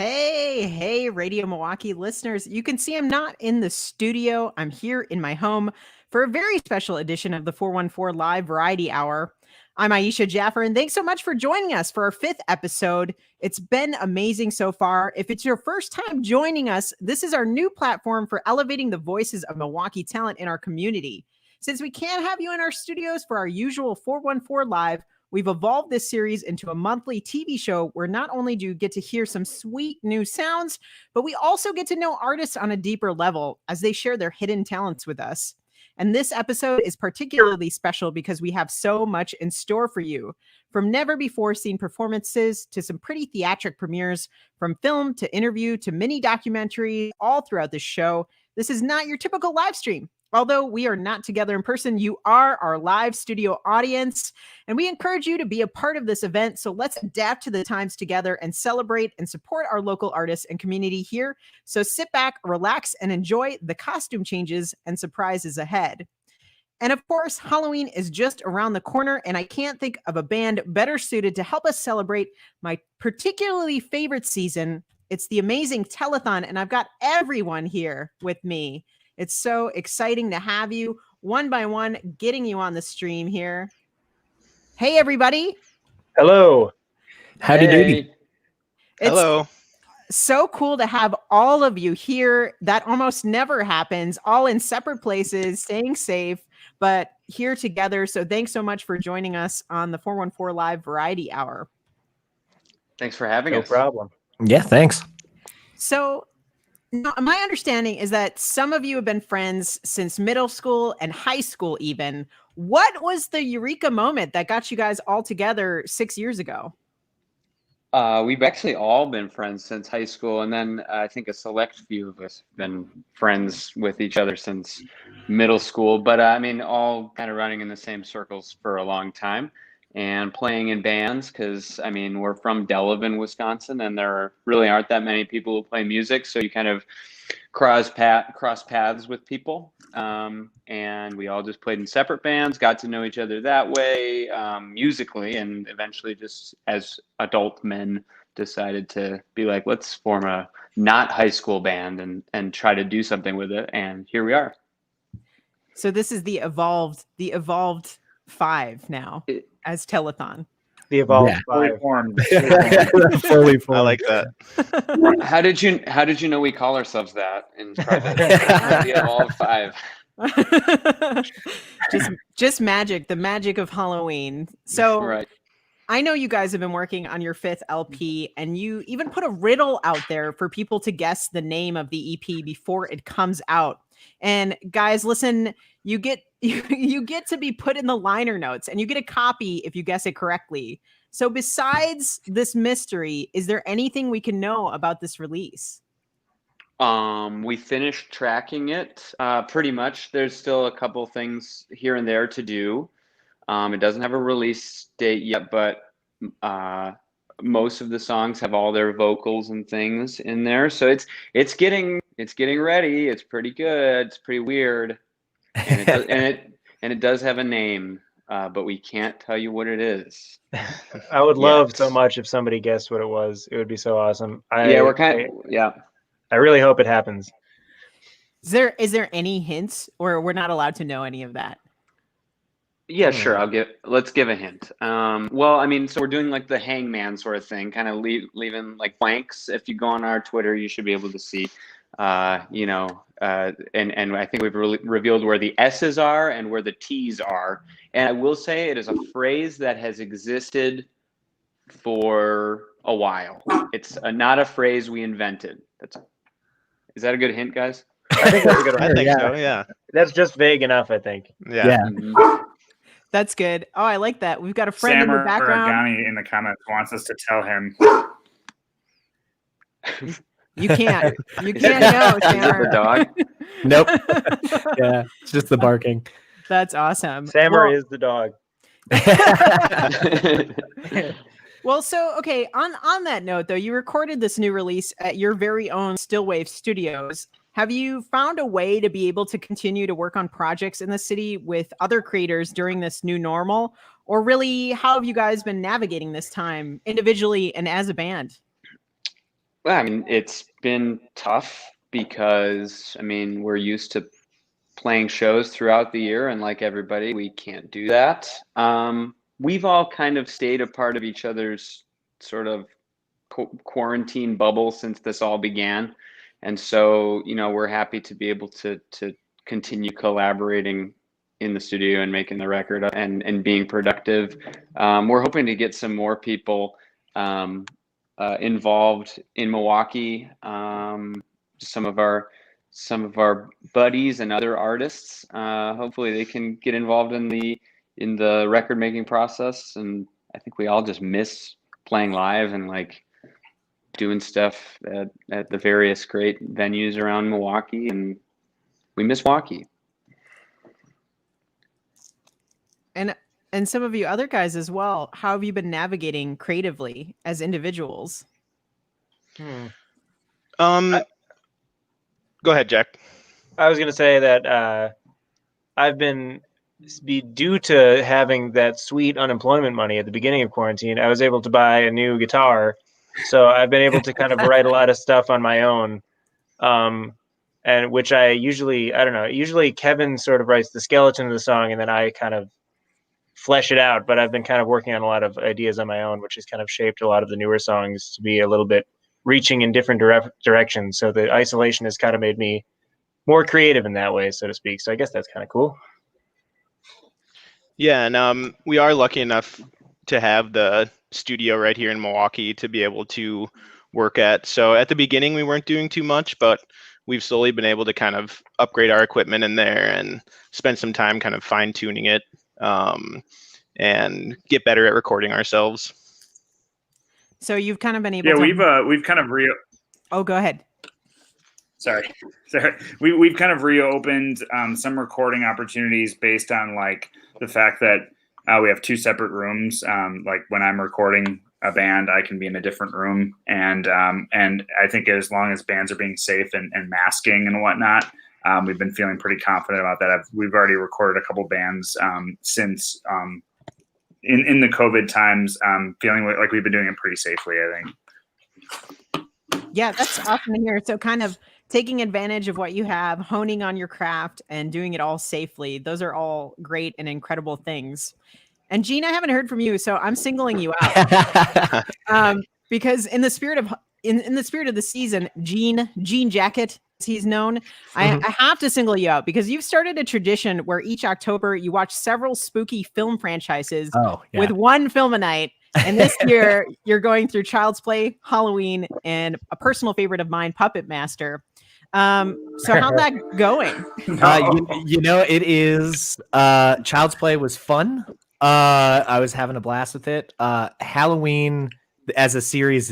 Hey, Radio Milwaukee listeners. You can see I'm not in the studio. I'm here in my home for a very special edition of the 414 Live Variety Hour. I'm Aisha Jaffer, and thanks so much for joining us for our 5th episode. It's been amazing so far. If it's your first time joining us, this is our new platform for elevating the voices of Milwaukee talent in our community. Since we can't have you in our studios for our usual 414 Live, we've evolved this series into a monthly TV show where not only do you get to hear some sweet new sounds, but we also get to know artists on a deeper level as they share their hidden talents with us. And this episode is particularly special because we have so much in store for you. From never before seen performances to some pretty theatric premieres, from film to interview to mini documentary, all throughout the show. This is not your typical live stream. Although we are not together in person, you are our live studio audience, and we encourage you to be a part of this event. So let's adapt to the times together and celebrate and support our local artists and community here. So sit back, relax, and enjoy the costume changes and surprises ahead. And of course, Halloween is just around the corner, and I can't think of a band better suited to help us celebrate my particularly favorite season. It's the amazing Telethon, and I've got everyone here with me. It's so exciting to have you one by one, getting you on the stream here. Hey, everybody. Hello. Howdy doody. Hello. So cool to have all of you here. That almost never happens, all in separate places, staying safe, but here together. So thanks so much for joining us on the 414 Live Variety Hour. Thanks for having us. No problem. Yeah, thanks. So my understanding is that some of you have been friends since middle school and high school even. What was the eureka moment that got you guys all together 6 years ago? We've actually all been friends since high school, and then I think a select few of us have been friends with each other since middle school. But I mean, all kind of running in the same circles for a long time and playing in bands because, I mean, we're from Delavan, Wisconsin, and there really aren't that many people who play music. So you kind of cross paths with people. And we all just played in separate bands, got to know each other that way musically, and eventually just as adult men decided to be like, let's form a not high school band and try to do something with it. And here we are. So this is the evolved 5 now as Telethon. The evolved fully five. formed. Fully formed. I like that. How did you know we call ourselves that in private? The evolved 5. just magic, the magic of Halloween. So right. I know you guys have been working on your 5th LP, and you even put a riddle out there for people to guess the name of the EP before it comes out. And guys, listen, you get to be put in the liner notes, and you get a copy if you guess it correctly. So besides this mystery, is there anything we can know about this release? We finished tracking it pretty much. There's still a couple things here and there to do. It doesn't have a release date yet, but most of the songs have all their vocals and things in there. So it's getting ready. It's pretty good. It's pretty weird, and it does have a name, but we can't tell you what it is. I would love so much if somebody guessed what it was. It would be so awesome. I really hope it happens. Is there any hints, or we're not allowed to know any of that? Yeah, sure. Let's give a hint. Well, I mean, so we're doing like the hangman sort of thing, kind of leaving like blanks. If you go on our Twitter, you should be able to see, and I think we've revealed where the S's are and where the T's are. And I will say it is a phrase that has existed for a while. It's not a phrase we invented. Is that a good hint, guys? I think that's a good one. I think so, yeah. That's just vague enough, I think. Yeah. That's good. Oh, I like that. We've got a friend in the background. Origami in the comments wants us to tell him. You can't. You can't know, Sammer. The dog? Nope. Yeah, it's just the barking. That's awesome. Sammer is the dog. Well, so, okay, on that note, though, you recorded this new release at your very own Stillwave Studios. Have you found a way to be able to continue to work on projects in the city with other creators during this new normal? Or really, how have you guys been navigating this time individually and as a band? Well, I mean, it's been tough because, I mean, we're used to playing shows throughout the year, and like everybody, we can't do that. We've all kind of stayed a part of each other's sort of quarantine bubble since this all began. And so, we're happy to be able to continue collaborating in the studio and making the record and being productive. We're hoping to get some more people involved in Milwaukee. Some of our buddies and other artists. Hopefully they can get involved in the record making process. And I think we all just miss playing live and like doing stuff at the various great venues around Milwaukee, and we miss Milwaukee. And some of you other guys as well, how have you been navigating creatively as individuals? Go ahead, Jack. I was going to say that I've been, due to having that sweet unemployment money at the beginning of quarantine, I was able to buy a new guitar. So I've been able to kind of write a lot of stuff on my own. And which usually Kevin sort of writes the skeleton of the song and then I kind of flesh it out. But I've been kind of working on a lot of ideas on my own, which has kind of shaped a lot of the newer songs to be a little bit reaching in different directions. So the isolation has kind of made me more creative in that way, so to speak. So I guess that's kind of cool. Yeah, and we are lucky enough to have the studio right here in Milwaukee to be able to work at. So at the beginning, we weren't doing too much, but we've slowly been able to kind of upgrade our equipment in there and spend some time kind of fine tuning it and get better at recording ourselves. So you've kind of been able to... Yeah, we've kind of Oh, go ahead. Sorry. We've kind of reopened some recording opportunities based on like the fact that we have two separate rooms. Like when I'm recording a band, I can be in a different room, and I think as long as bands are being safe and masking and whatnot, we've been feeling pretty confident about that. We've already recorded a couple bands since in the COVID times, feeling like we've been doing it pretty safely, I think. Yeah, that's awesome to hear. So kind of taking advantage of what you have, honing on your craft and doing it all safely. Those are all great and incredible things. And Gene, I haven't heard from you, so I'm singling you out. Because in the spirit of the season, Gene Jacket, as he's known, I have to single you out because you've started a tradition where each October you watch several spooky film franchises with one film a night. And this year you're going through Child's Play, Halloween, and a personal favorite of mine, Puppet Master. So how's that going? It is Child's Play was fun. I was having a blast with it. Halloween as a series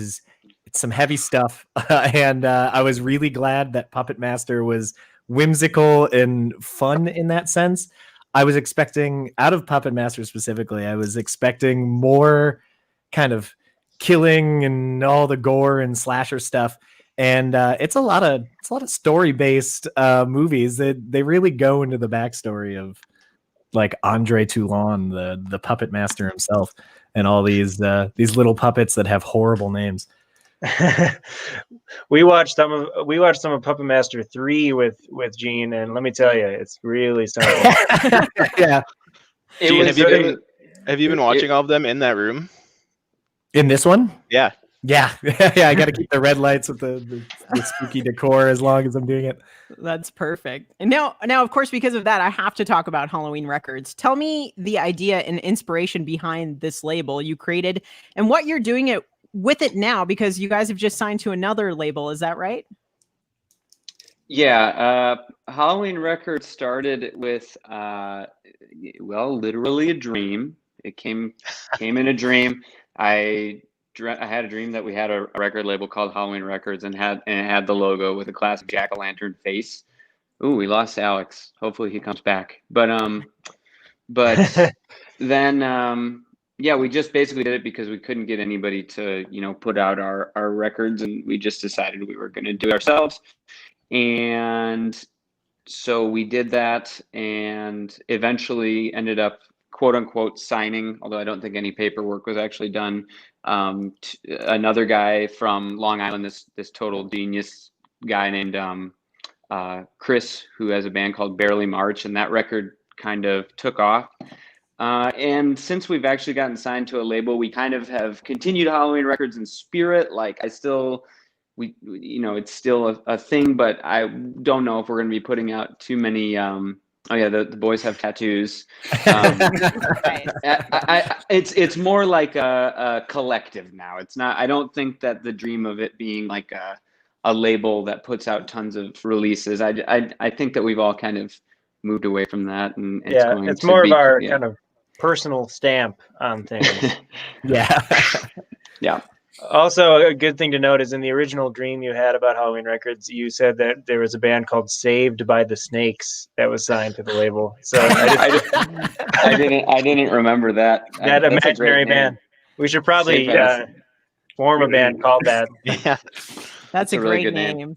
it's some heavy stuff. And I was really glad that Puppet Master was whimsical and fun in that sense. I was expecting, out of Puppet Master specifically, I was expecting more kind of killing and all the gore and slasher stuff. And it's a lot of story-based movies that they really go into the backstory of like Andre Toulon, the puppet master himself, and all these little puppets that have horrible names. We watched some of Puppet Master 3 with Gene, and let me tell you, it's really something. Yeah. Gene, have you been watching all of them in that room? In this one? Yeah. Yeah. I got to keep the red lights with the spooky decor as long as I'm doing it. That's perfect. And now, of course, because of that, I have to talk about Halloween Records. Tell me the idea and inspiration behind this label you created and what you're doing with it now, because you guys have just signed to another label. Is that right? Yeah. Halloween Records started with, literally a dream. It came in a dream. I had a dream that we had a record label called Halloween Records and it had the logo with a classic jack-o'-lantern face. Ooh, we lost Alex. Hopefully he comes back. But then we just basically did it because we couldn't get anybody to put out our records, and we just decided we were going to do it ourselves. And so we did that, and eventually ended up quote unquote signing, although I don't think any paperwork was actually done. Another guy from Long Island, this total genius guy named Chris, who has a band called Barely March, and that record kind of took off. And since we've actually gotten signed to a label, we kind of have continued Halloween Records in spirit. Like it's still a thing, but I don't know if we're going to be putting out too many. The boys have tattoos. It's more like a collective now. It's not. I don't think that the dream of it being like a label that puts out tons of releases. I think that we've all kind of moved away from that, and it's more of our kind of personal stamp on things. Yeah. Also, a good thing to note is in the original dream you had about Halloween Records, you said that there was a band called Saved by the Snakes that was signed to the label. So I didn't remember that. That imaginary band. We should probably form a band called that. Yeah. That's a really great name.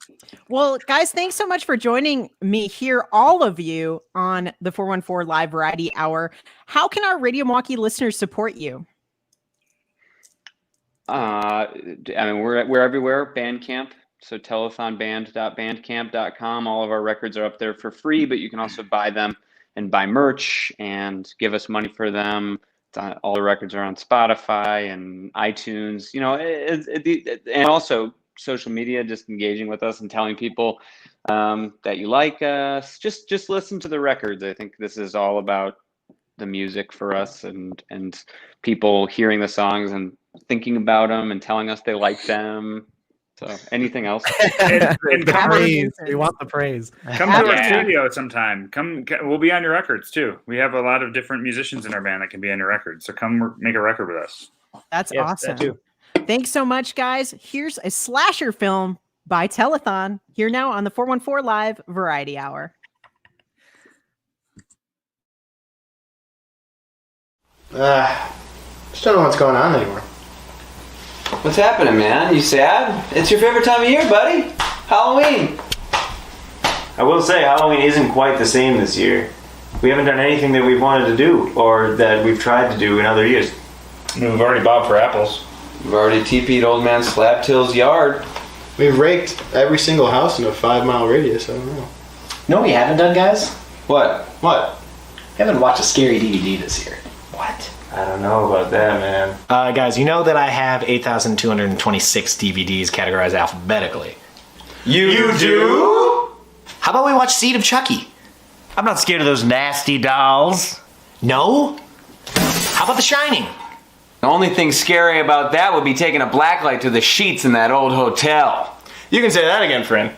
Well, guys, thanks so much for joining me here, all of you, on the 414 Live Variety Hour. How can our Radio Milwaukee listeners support you? We're everywhere. Bandcamp. So telethonband.bandcamp.com. All of our records are up there for free, but you can also buy them and buy merch and give us money for them. All the records are on Spotify and iTunes. And also social media, just engaging with us and telling people that you like us. Just listen to the records. I think this is all about the music for us and people hearing the songs and thinking about them and telling us they like them. So anything else? and praise. We want the praise. Come to our studio sometime. We'll be on your records too. We have a lot of different musicians in our band that can be on your records. So come make a record with us. That's awesome. That too. Thanks so much, guys. Here's a slasher film by Telethon here now on the 414 Live Variety Hour. Just don't know what's going on anymore. What's happening, man? You sad? It's your favorite time of year, buddy. Halloween. I will say Halloween isn't quite the same this year. We haven't done anything that we've wanted to do or that we've tried to do in other years. We've already bought for apples. We've already TP'd old man Slaptill's yard. We've raked every single house in a 5-mile radius. I don't know. You know what we haven't done, guys? What? We haven't watched a scary DVD this year. What? I don't know about that, man. Guys, you know that I have 8,226 DVDs categorized alphabetically. You do? How about we watch Seed of Chucky? I'm not scared of those nasty dolls. No? How about The Shining? The only thing scary about that would be taking a blacklight to the sheets in that old hotel. You can say that again, friend.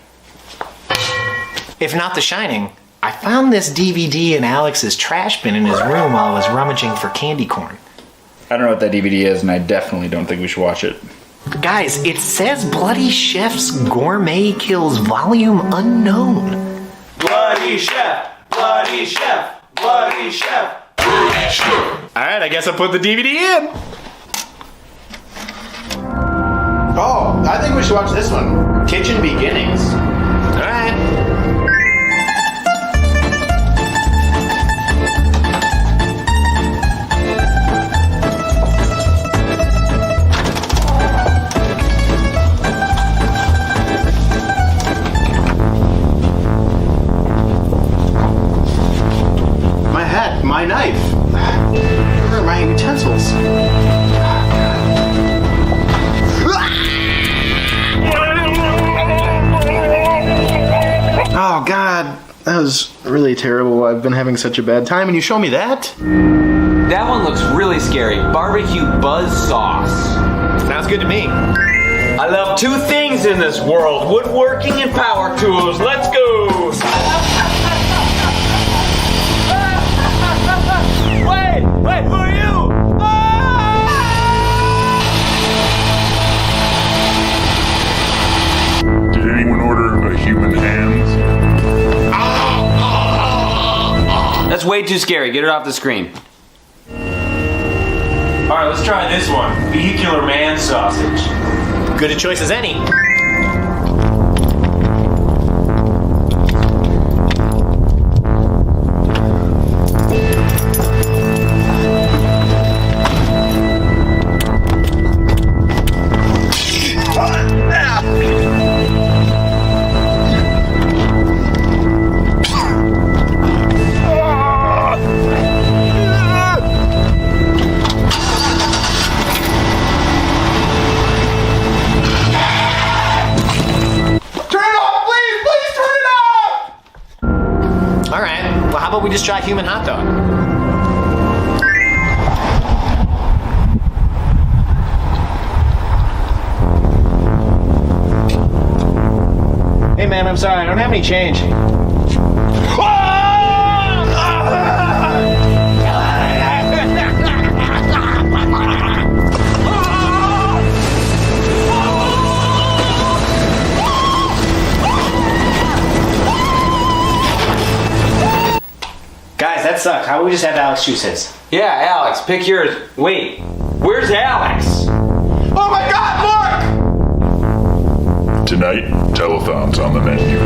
If not The Shining, I found this DVD in Alex's trash bin in his room while I was rummaging for candy corn. I don't know what that DVD is, and I definitely don't think we should watch it. Guys, it says Bloody Chef's Gourmet Kills Volume Unknown. Bloody Chef! Bloody Chef! Bloody Chef! Bloody Chef! Alright, I guess I'll put the DVD in. Oh, I think we should watch this one. Kitchen Beginnings. Alright. My knife. Where are my utensils? Oh God, that was really terrible. I've been having such a bad time, and you show me that? That one looks really scary. Barbecue buzz sauce. Sounds good to me. I love two things in this world: woodworking and power tools. Let's go! Wait, who are you? Did anyone order a human hand? That's way too scary. Get it off the screen. Alright, let's try this one. Vehicular man sausage. Good a choice as any. about we just try human hot dog? Hey man, I'm sorry, I don't have any change. Guys, that sucked. How about we just have Alex choose his? Yeah, Alex, pick yours. Wait, where's Alex? Oh my God, Mark! Tonight, telethon's on the menu.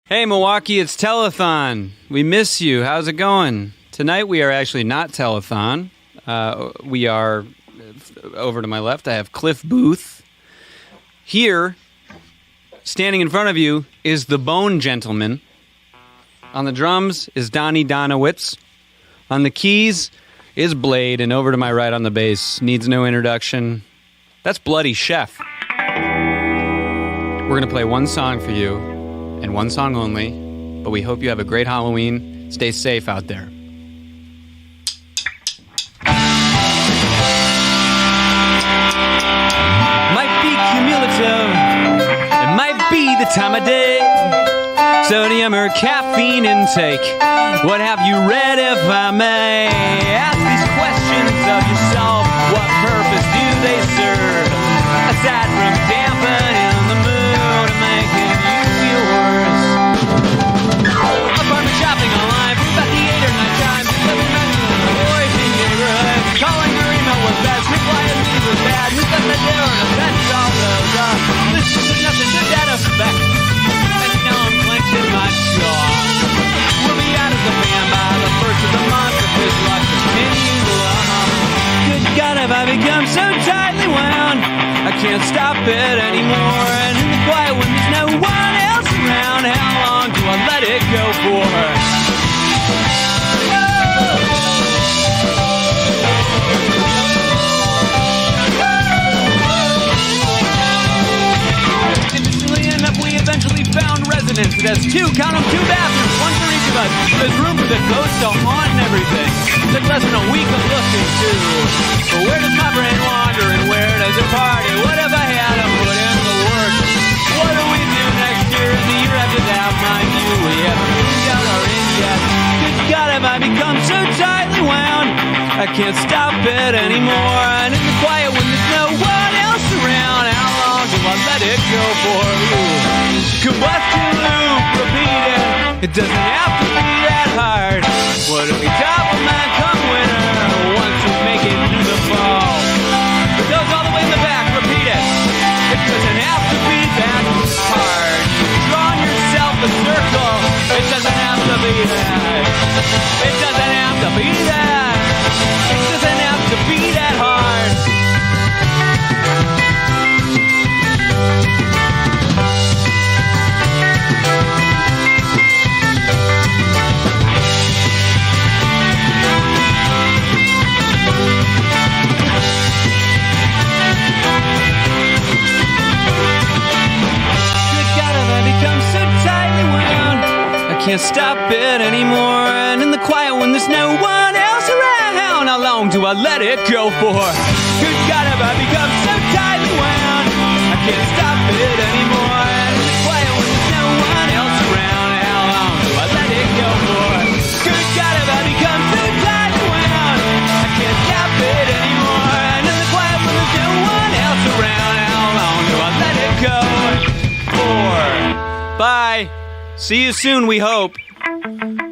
Hey Milwaukee, it's Telethon. We miss you. How's it going? Tonight we are actually not Telethon. We are over to my left. I have Cliff Booth. Here, standing in front of you, is the Bone Gentleman. On the drums is Donnie Donowitz. On the keys is Blade, and over to my right on the bass, needs no introduction. That's Bloody Chef. We're going to play one song for you, and one song only, but we hope you have a great Halloween. Stay safe out there. Might be cumulative, it might be the time of day, sodium or caffeine intake. What have you read, if I may? Ask these questions of yourself. What purpose do they serve? Aside from dampening the mood and making you feel worse. Apartment shopping online for about the 8 or 9 times. Living in a noisy neighborhood. Calling your email was best. Replying me was bad. Nothing to do and that's all those listen to nothing to that effect. And now I'm clenching my jaw. We'll be out of the van by the first of the month if this luck continues long. Good God, have I become so tightly wound? I can't stop it anymore. And in the quiet when there's no one else around, how long do I let it go for? Interestingly enough, we eventually found residence. It has 2 bathrooms, one for each of us. There's room for the ghost to haunt and everything. Took less than a week of looking too. But where does my brain wander and where does it party? What have I had to put in the work? What do we do next year and the year after that? Mind you, we haven't moved out our in yet. Good God, have I become so tightly wound? I can't stop it anymore. And in the quiet when there's no one else around, how long do I let it go for? Combustion loop, repeat it. It doesn't have to be that hard. What if we top of mind come winter? Once we make it through the fall. It goes all the way in the back, repeat it. It doesn't have to be that hard. You've drawn yourself a circle. It doesn't have to be that. It doesn't have to be that. It doesn't have to be that hard. Can't stop it anymore. And in the quiet when there's no one else around, how long do I let it go for? Good God, have I become so tightly wound? I can't stop it anymore. And in the quiet when there's no one else around, how long do I let it go for? Good God, have I become so tightly wound? I can't stop it anymore. And in the quiet when there's no one else around, how long do I let it go for? Bye. See you soon, we hope.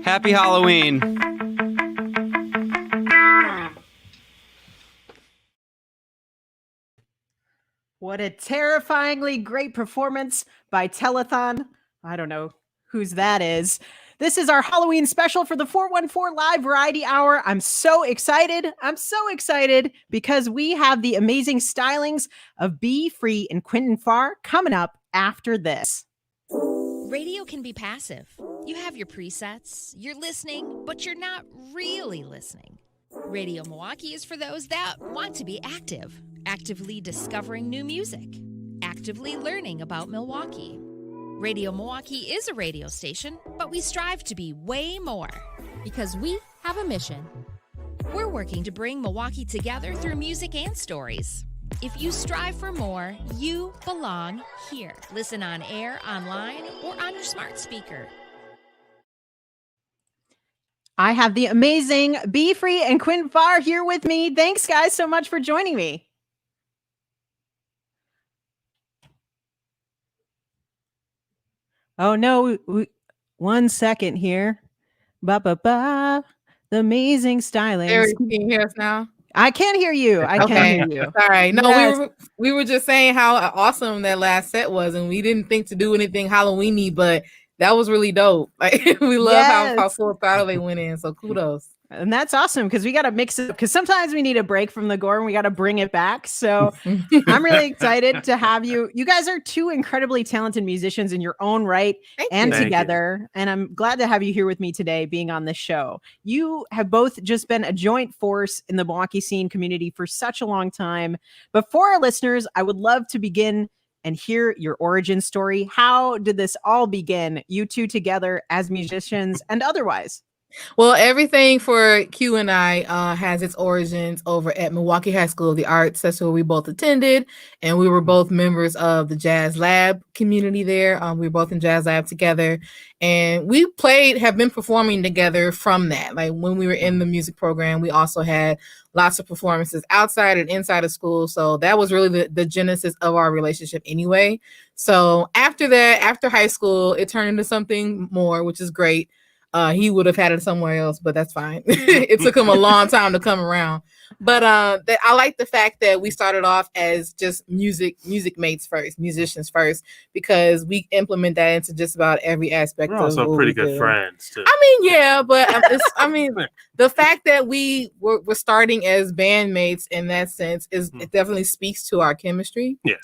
Happy Halloween. What a terrifyingly great performance by Telethon. I don't know whose that is. This is our Halloween special for the 414 Live Variety Hour. I'm so excited. I'm so excited because we have the amazing stylings of Be Free and Quinten Farr coming up after this. Radio can be passive. You have your presets, you're listening, but you're not really listening. Radio Milwaukee is for those that want to be active, actively discovering new music, actively learning about Milwaukee. Radio Milwaukee is a radio station, but we strive to be way more because we have a mission. We're working to bring Milwaukee together through music and stories. If you strive for more, you belong here. Listen on air, online, or on your smart speaker. I have the amazing Be Free and Quinten Farr here with me. Thanks, guys, so much for joining me. Oh, no. 1 second here. Ba-ba-ba. The amazing stylings. Eric, can you hear us now? I can hear you. I can hear you. All right. No, Yes. we were just saying how awesome that last set was, and we didn't think to do anything Halloween-y, but that was really dope. Like we love how Yes. full throttle they went in. So kudos. And that's awesome because we got to mix it up because sometimes we need a break from the gore and we got to bring it back. So I'm really excited to have you. You guys are two incredibly talented musicians in your own right and Thank you. together. And I'm glad to have you here with me today being on this show. You have both just been a joint force in the Milwaukee scene community for such a long time. But for our listeners, I would love to begin and hear your origin story. How did this all begin? You two together as musicians and otherwise. Well, everything for Q and I has its origins over at Milwaukee High School of the Arts. That's where we both attended, and we were both members of the Jazz Lab community there. We were both in Jazz Lab together, and we have been performing together from that. Like when we were in the music program, we also had lots of performances outside and inside of school. So that was really the genesis of our relationship anyway. So after that, after high school, it turned into something more, which is great. He would have had it somewhere else, but that's fine. It took him a long time to come around. But I like the fact that we started off as just music mates first, musicians first, because we implement that into just about every aspect. We're of also what pretty we good do. friends too. I mean, yeah, but the fact that we were starting as bandmates in that sense it definitely speaks to our chemistry. Yeah.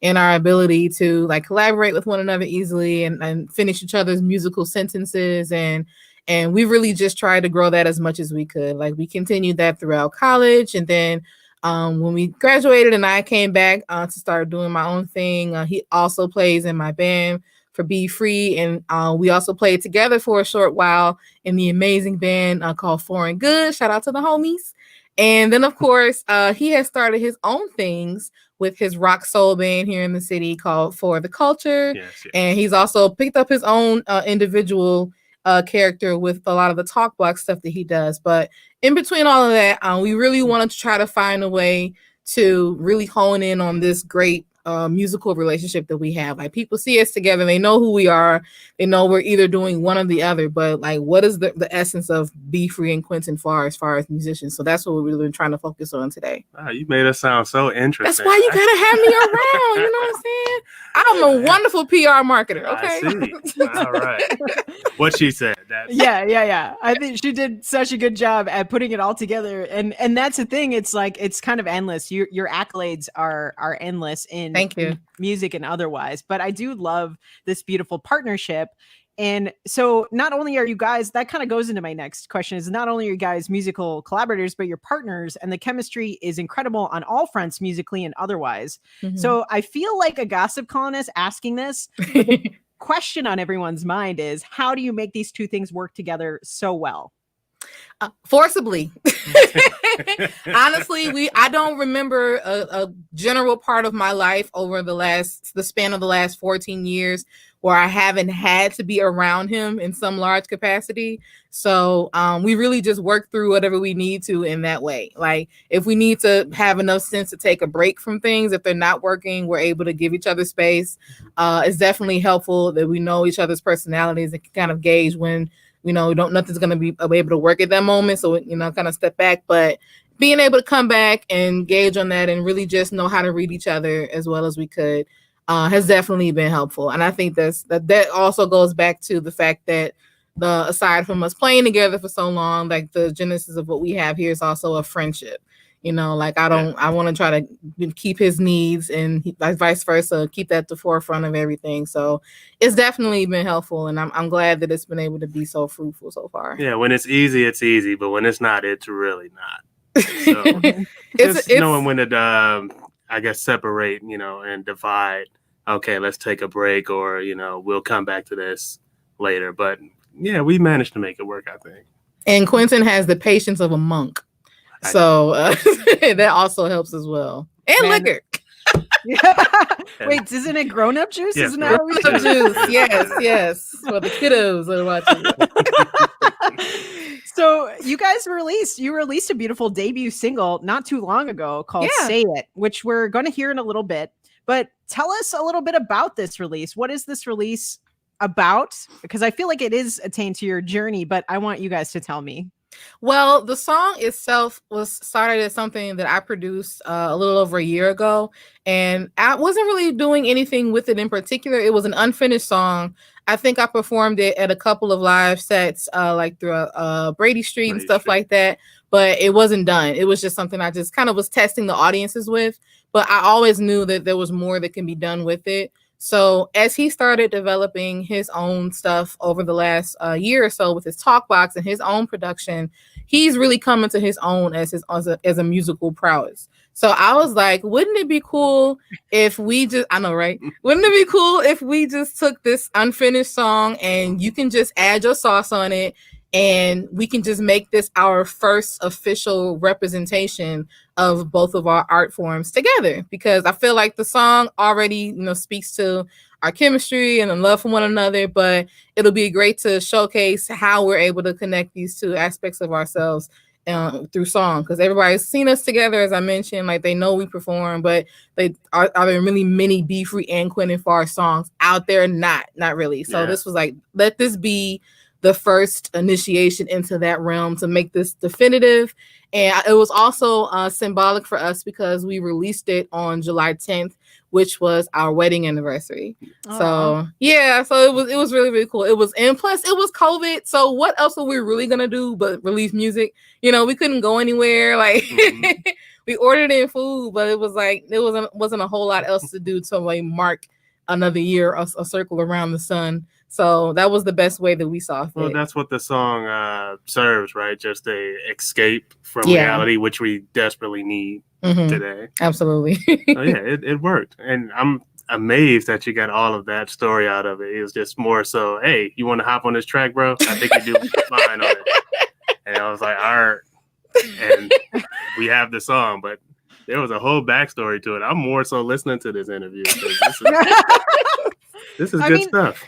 And our ability to like collaborate with one another easily and finish each other's musical sentences. And we really just tried to grow that as much as we could. Like we continued that throughout college. And then when we graduated and I came back to start doing my own thing, he also plays in my band for Be Free. And we also played together for a short while in the amazing band called Foreign Good. Shout out to the homies. And then, of course, he has started his own things with his rock soul band here in the city called For the Culture. Yes. And he's also picked up his own individual character with a lot of the talk box stuff that he does. But in between all of that, we really wanted to try to find a way to really hone in on this great musical relationship that we have. Like people see us together, they know who we are, they know we're either doing one or the other, but like what is the essence of Be Free and Quinten Farr as far as musicians? So that's what we're really trying to focus on today. Wow, you made us sound so interesting. That's why you gotta have me around, you know what I'm saying? I'm a wonderful PR marketer, okay? I see. All right. What she said. Yeah. I think she did such a good job at putting it all together. And that's the thing. It's like, it's kind of endless. Your accolades are endless in Thank you. music and otherwise. But I do love this beautiful partnership. And so not only are you guys, that kind of goes into my next question, is not only are you guys musical collaborators, but you're partners, and the chemistry is incredible on all fronts, musically and otherwise. Mhm. So I feel like a gossip columnist asking this. But the question on everyone's mind is, how do you make these two things work together so well? Forcibly. Honestly, I don't remember a general part of my life over the span of the last 14 years where I haven't had to be around him in some large capacity. So we really just work through whatever we need to in that way. Like if we need to have enough sense to take a break from things, if they're not working, we're able to give each other space. It's definitely helpful that we know each other's personalities and can kind of gauge when nothing's going to be able to work at that moment. So, kind of step back, but being able to come back and gauge on that and really just know how to read each other as well as we could has definitely been helpful. And I think that also goes back to the fact that aside from us playing together for so long, like the genesis of what we have here is also a friendship. Like I want to try to keep his needs and vice versa, keep that at the forefront of everything. So it's definitely been helpful, and I'm glad that it's been able to be so fruitful so far. Yeah, when it's easy, but when it's not, it's really not. So it's knowing when to, I guess, separate, and divide. Okay, let's take a break, or we'll come back to this later. But yeah, we managed to make it work, I think. And Quinten has the patience of a monk. So that also helps as well. And liquor. Wait, isn't it grown-up juice? Yes, Isn't that what we Grown-up juice? Yes. For the kiddos that are watching. So you guys released a beautiful debut single not too long ago called Say It, which we're going to hear in a little bit. But tell us a little bit about this release. What is this release about? Because I feel like it is attained to your journey, but I want you guys to tell me. Well, the song itself was started as something that I produced a little over a year ago, and I wasn't really doing anything with it in particular. It was an unfinished song. I think I performed it at a couple of live sets, like through Brady Street and stuff like that, but it wasn't done. It was just something I just kind of was testing the audiences with, but I always knew that there was more that can be done with it. So as he started developing his own stuff over the last year or so with his talk box and his own production, he's really coming to his own as a musical prowess. So I was like, wouldn't it be cool if we just, I know, right? Wouldn't it be cool if we just took this unfinished song and you can just add your sauce on it, and we can just make this our first official representation of both of our art forms together? Because I feel like the song already, speaks to our chemistry and the love for one another, but it'll be great to showcase how we're able to connect these two aspects of ourselves through song. Because everybody's seen us together, as I mentioned, like they know we perform, but are there really many Be Free and Quinten Farr songs out there? Not really. So this was like, let this be the first initiation into that realm to make this definitive. And it was also symbolic for us because we released it on July 10th, which was our wedding anniversary. So it was really, really cool. And plus it was COVID. So what else were we really gonna do but release music? We couldn't go anywhere. Like we ordered in food, but it was like there wasn't a whole lot else to do to like mark another year, a circle around the sun. So that was the best way that we saw fit. Well, that's what the song serves, right? Just a escape from reality, which we desperately need today. Absolutely. So yeah, it worked. And I'm amazed that you got all of that story out of it. It was just more so, hey, you want to hop on this track, bro? I think you do fine on it. And I was like, all right. And we have the song, but there was a whole backstory to it. I'm more so listening to this interview. This is good stuff.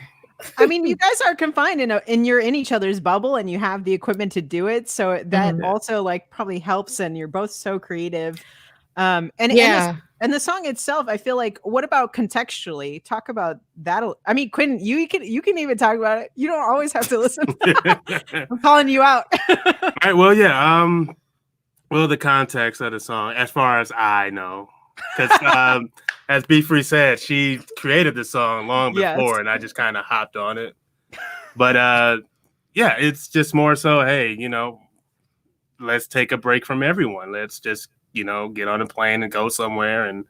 I mean, you guys are confined and you're in each other's bubble and you have the equipment to do it. So that also like probably helps, and you're both so creative. And the song itself, I feel like, what about contextually? Talk about that. I mean, Quinten, you can even talk about it. You don't always have to listen. I'm calling you out. All right. Well, yeah. Well, the context of the song, as far as I know, because as Be Free said, she created the song long before, and I just kind of hopped on it. But it's just more so, hey, let's take a break from everyone. Let's just, get on a plane and go somewhere and,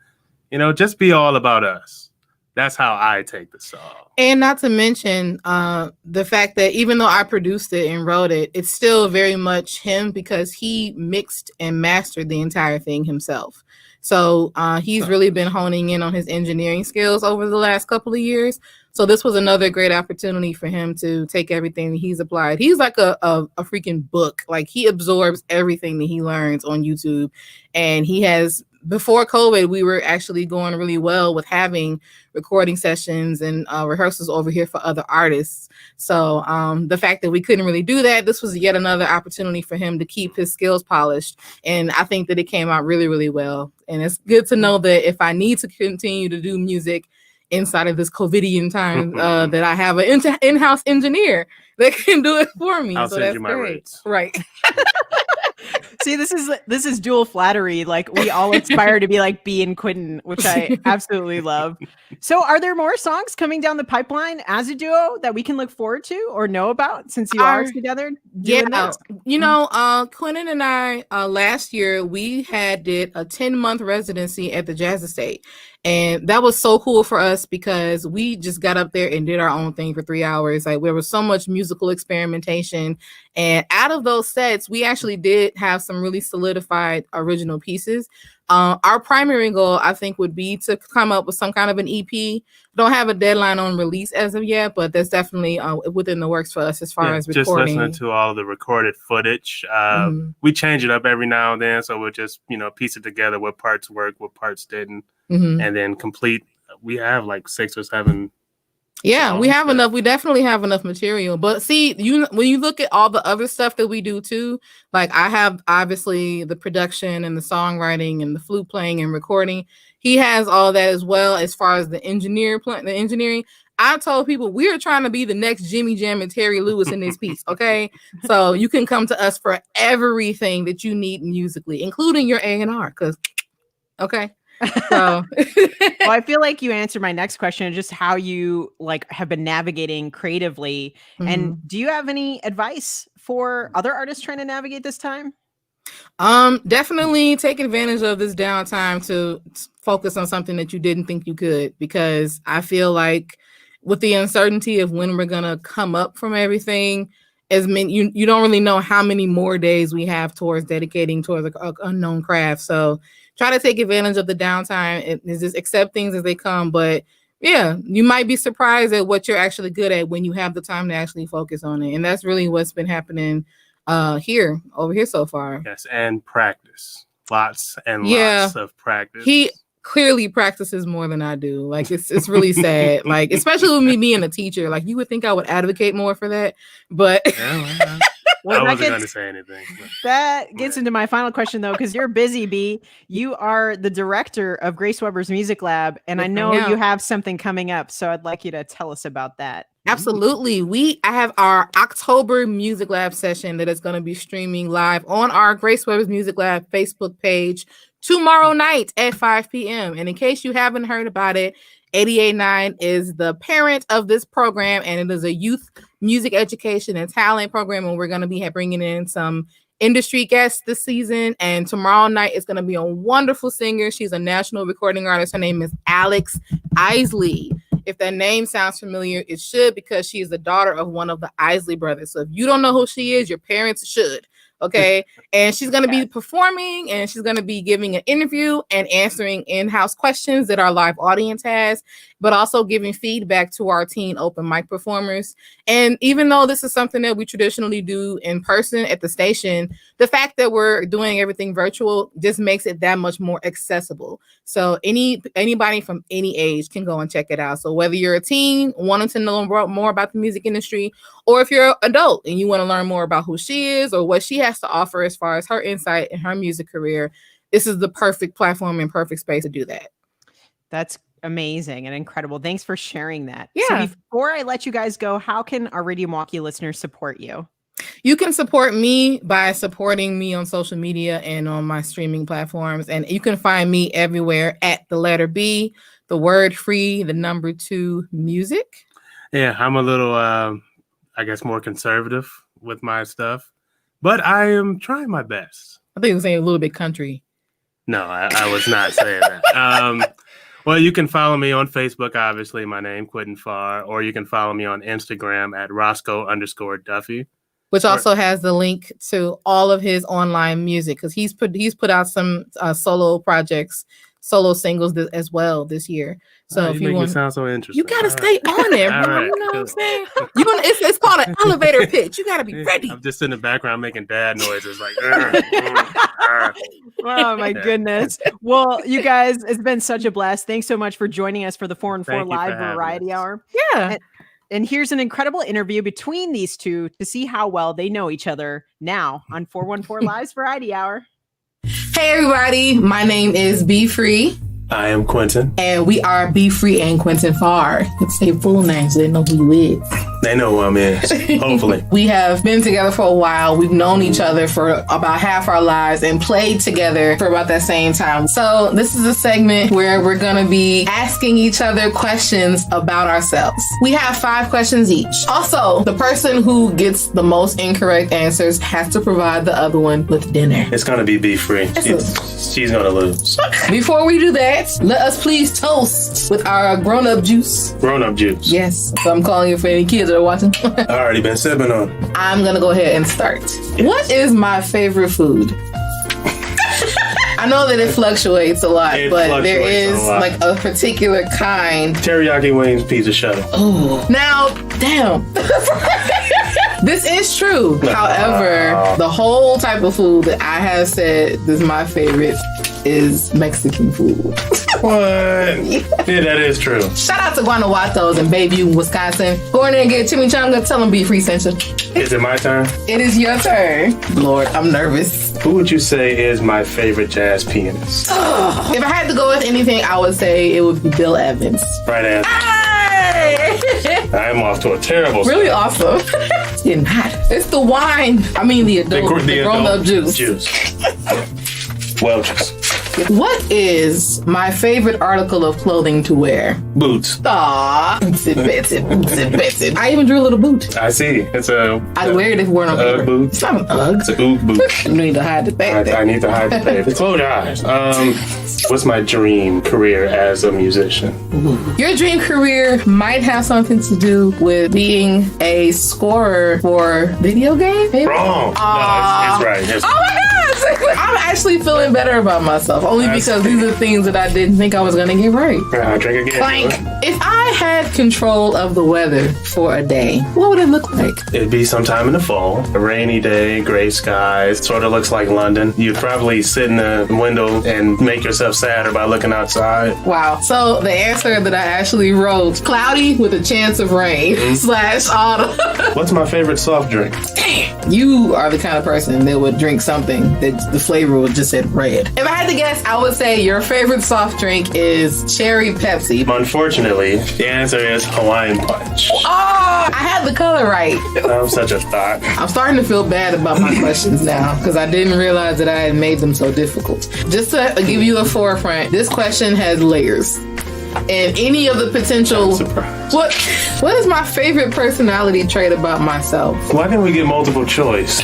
just be all about us. That's how I take the song. And not to mention the fact that even though I produced it and wrote it, it's still very much him because he mixed and mastered the entire thing himself. So he's really been honing in on his engineering skills over the last couple of years. So this was another great opportunity for him to take everything that he's applied. He's like a freaking book. Like he absorbs everything that he learns on YouTube. And he has, before COVID, we were actually going really well with having recording sessions and rehearsals over here for other artists. So the fact that we couldn't really do that, this was yet another opportunity for him to keep his skills polished. And I think that it came out really, really well. And it's good to know that if I need to continue to do music inside of this COVIDian time, that I have an in-house engineer that can do it for me. I'll so send that's you my great. rates. Right. See, this is dual flattery. Like we all aspire to be like B and Quinten, which I absolutely love. So are there more songs coming down the pipeline as a duo that we can look forward to or know about since you are together doing this? You know, Quinten and I last year we did a 10-month residency at the Jazz Estate. And that was so cool for us because we just got up there and did our own thing for 3 hours. Like there was so much musical experimentation. And out of those sets, we actually did have some really solidified original pieces. Our primary goal, I think, would be to come up with some kind of an EP. Don't have a deadline on release as of yet, but that's definitely within the works for us as far as recording. Just listening to all the recorded footage. We change it up every now and then, so we'll just piece it together. What parts work, what parts didn't, and then complete. We have like 6 or 7. Yeah, we have enough. We definitely have enough material. But see, when you look at all the other stuff that we do too, like I have obviously the production and the songwriting and the flute playing and recording. He has all that as well as far as the engineering. I told people we are trying to be the next Jimmy Jam and Terry Lewis in this piece. Okay, so you can come to us for everything that you need musically, including your A&R. Because okay. So well, I feel like you answered my next question, just how you have been navigating creatively. And do you have any advice for other artists trying to navigate this time? Definitely take advantage of this downtime to focus on something that you didn't think you could, because I feel like with the uncertainty of when we're gonna come up from everything, you don't really know how many more days we have towards dedicating towards an unknown craft. So try to take advantage of the downtime and just accept things as they come. But yeah, you might be surprised at what you're actually good at when you have the time to actually focus on it. And that's really what's been happening over here so far. Yes, and practice. Lots and lots of practice. He clearly practices more than I do. Like it's really sad. Like especially with me being a teacher, like you would think I would advocate more for that, but I wasn't going to say anything. That gets into my final question, though, because you're busy, B. You are the director of Grace Weber's Music Lab, and I know you have something coming up, so I'd like you to tell us about that. Absolutely. I have our October Music Lab session that is going to be streaming live on our Grace Weber's Music Lab Facebook page tomorrow night at 5 p.m. And in case you haven't heard about it, 88.9 is the parent of this program, and it is a youth music education and talent program. And we're going to be bringing in some industry guests this season. And tomorrow night is going to be a wonderful singer. She's a national recording artist. Her name is Alex Isley. If that name sounds familiar, it should, because she is the daughter of one of the Isley brothers. So if you don't know who she is, your parents should. Okay. And she's going to be performing, and she's going to be giving an interview and answering in-house questions that our live audience has, but also giving feedback to our teen open mic performers. And even though this is something that we traditionally do in person at the station, the fact that we're doing everything virtual just makes it that much more accessible. So anybody from any age can go and check it out. So whether you're a teen wanting to know more about the music industry, or if you're an adult and you want to learn more about who she is or what she has to offer as far as her insight in her music career, this is the perfect platform and perfect space to do that. That's amazing and incredible. Thanks for sharing that. Yeah. So before I let you guys go, how can our Radio Milwaukee listeners support you? You can support me by supporting me on social media and on my streaming platforms. And you can find me everywhere at the letter B, the word free, the number 2 music. Yeah, I'm a little, I guess, more conservative with my stuff, but I am trying my best. I think you were saying a little bit country. No, I was not saying that. Well, you can follow me on Facebook, obviously, my name, Quinten Farr, or you can follow me on Instagram at Roscoe_Duffy. Which also has the link to all of his online music, because he's put out some solo projects, solo singles as well this year. So if you want, me sound so interesting. You gotta stay on there, bro. Right, you know what I'm saying? It's called an elevator pitch. You gotta be ready. I'm just in the background making dad noises like. Oh my goodness. Well, you guys, it's been such a blast. Thanks so much for joining us for the 4 and 4 Live Variety Hour. Yeah. And here's an incredible interview between these two to see how well they know each other now on 414 Live's Variety Hour. Hey, everybody. My name is Be Free. I am Quinten. And we are Be Free and Quinten Farr. Let's say full names so they know who you is. They know who I'm is, hopefully. We have been together for a while. We've known each other for about half our lives and played together for about that same time. So this is a segment where we're going to be asking each other questions about ourselves. We have 5 questions each. Also, the person who gets the most incorrect answers has to provide the other one with dinner. It's going to be free. She's going to lose. Before we do that, let us please toast with our grown-up juice. Grown-up juice. Yes. So I'm calling it for any kids that are watching. I've already been sipping on it. I'm going to go ahead and start. Yes. What is my favorite food? I know that it fluctuates a lot, but there is like a particular kind. Teriyaki wings, pizza shuttle. Oh. Now, damn. This is true. However, the whole type of food that I have said is my favorite is Mexican food. What? Yeah, that is true. Shout out to Guanajuatos and Bayview, Wisconsin. Go in there and get chimichanga. Tell them Be Free sent you. Is it my turn? It is your turn. Lord, I'm nervous. Who would you say is my favorite jazz pianist? If I had to go with anything, I would say it would be Bill Evans. Right answer. I'm off to a terrible Really start. awesome. It's getting hot. It's the wine. I mean the grown-up juice. Welch's. What is my favorite article of clothing to wear? Boots. Aww. Boots. I even drew a little boot. I see. It's I'd wear it if it weren't on paper. boot. It's not an Ugg. It's a boot. You need to hide the back. I need to hide the back. Close your eyes. What's my dream career as a musician? Your dream career might have something to do with being a scorer for video games. Maybe? Wrong. No, it's right. Oh my gosh! I'm actually feeling better about myself, only because these are things that I didn't think I was going to get right. Drink again. Clank. If I had control of the weather for a day, what would it look like? It'd be sometime in the fall. A rainy day, gray skies. Sort of looks like London. You'd probably sit in the window and make yourself sadder by looking outside. Wow. So the answer that I actually wrote, cloudy with a chance of rain / autumn. What's my favorite soft drink? Damn. You are the kind of person that would drink something that the flavor would just said red. If I had to guess, I would say your favorite soft drink is cherry Pepsi. Unfortunately, the answer is Hawaiian Punch. Oh, I had the color right. I'm such a thought. I'm starting to feel bad about my questions now because I didn't realize that I had made them so difficult. Just to give you a forefront, this question has layers. And any of the potential... What is my favorite personality trait about myself? Why didn't we get multiple choice?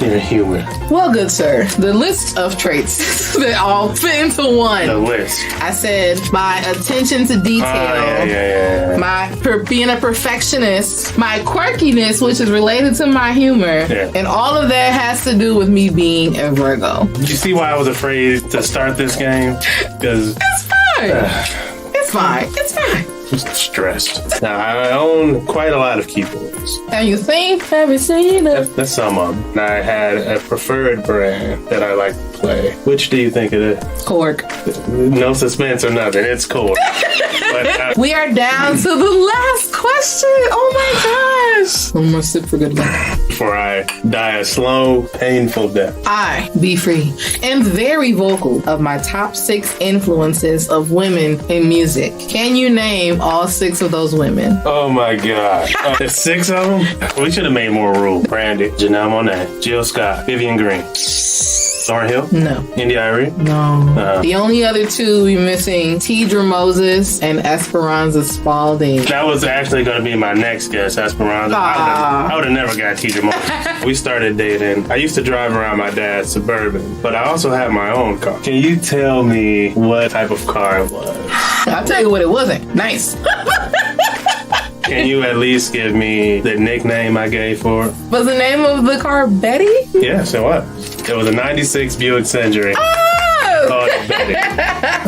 You're human. Well, good sir, the list of traits that all fit into one. The list. I said my attention to detail, my being a perfectionist, my quirkiness, which is related to my humor, and all of that has to do with me being a Virgo. Did you see why I was afraid to start this game? Because it's fine. It's fine. It's fine. I'm stressed. Now, I own quite a lot of keyboards. Have you seen? Have you seen it? That's some of them. And I had a preferred brand that I like to play. Which do you think it is? Korg. No suspense or nothing. It's Korg. But, we are down to the last question. Oh my gosh. I'm gonna sip for good luck. Before I die a slow, painful death. I, Be Free, am very vocal of my top 6 influences of women in music. Can you name all 6 of those women? Oh my God. There's 6 of them? We should have made more rules. Brandy, Janelle Monáe, Jill Scott, Vivian Green. Lauryn Hill? No. Indy Irie? No. The only other 2 we're missing, Tidra Moses and Esperanza Spalding. That was actually going to be my next guess, Esperanza. I would have never got Tidra Moses. We started dating. I used to drive around my dad's Suburban, but I also had my own car. Can you tell me what type of car it was? I'll tell you what it wasn't. Nice. Can you at least give me the nickname I gave for it? Was the name of the car Betty? Yes, it was. It was a 96 Buick Century. Called Betty.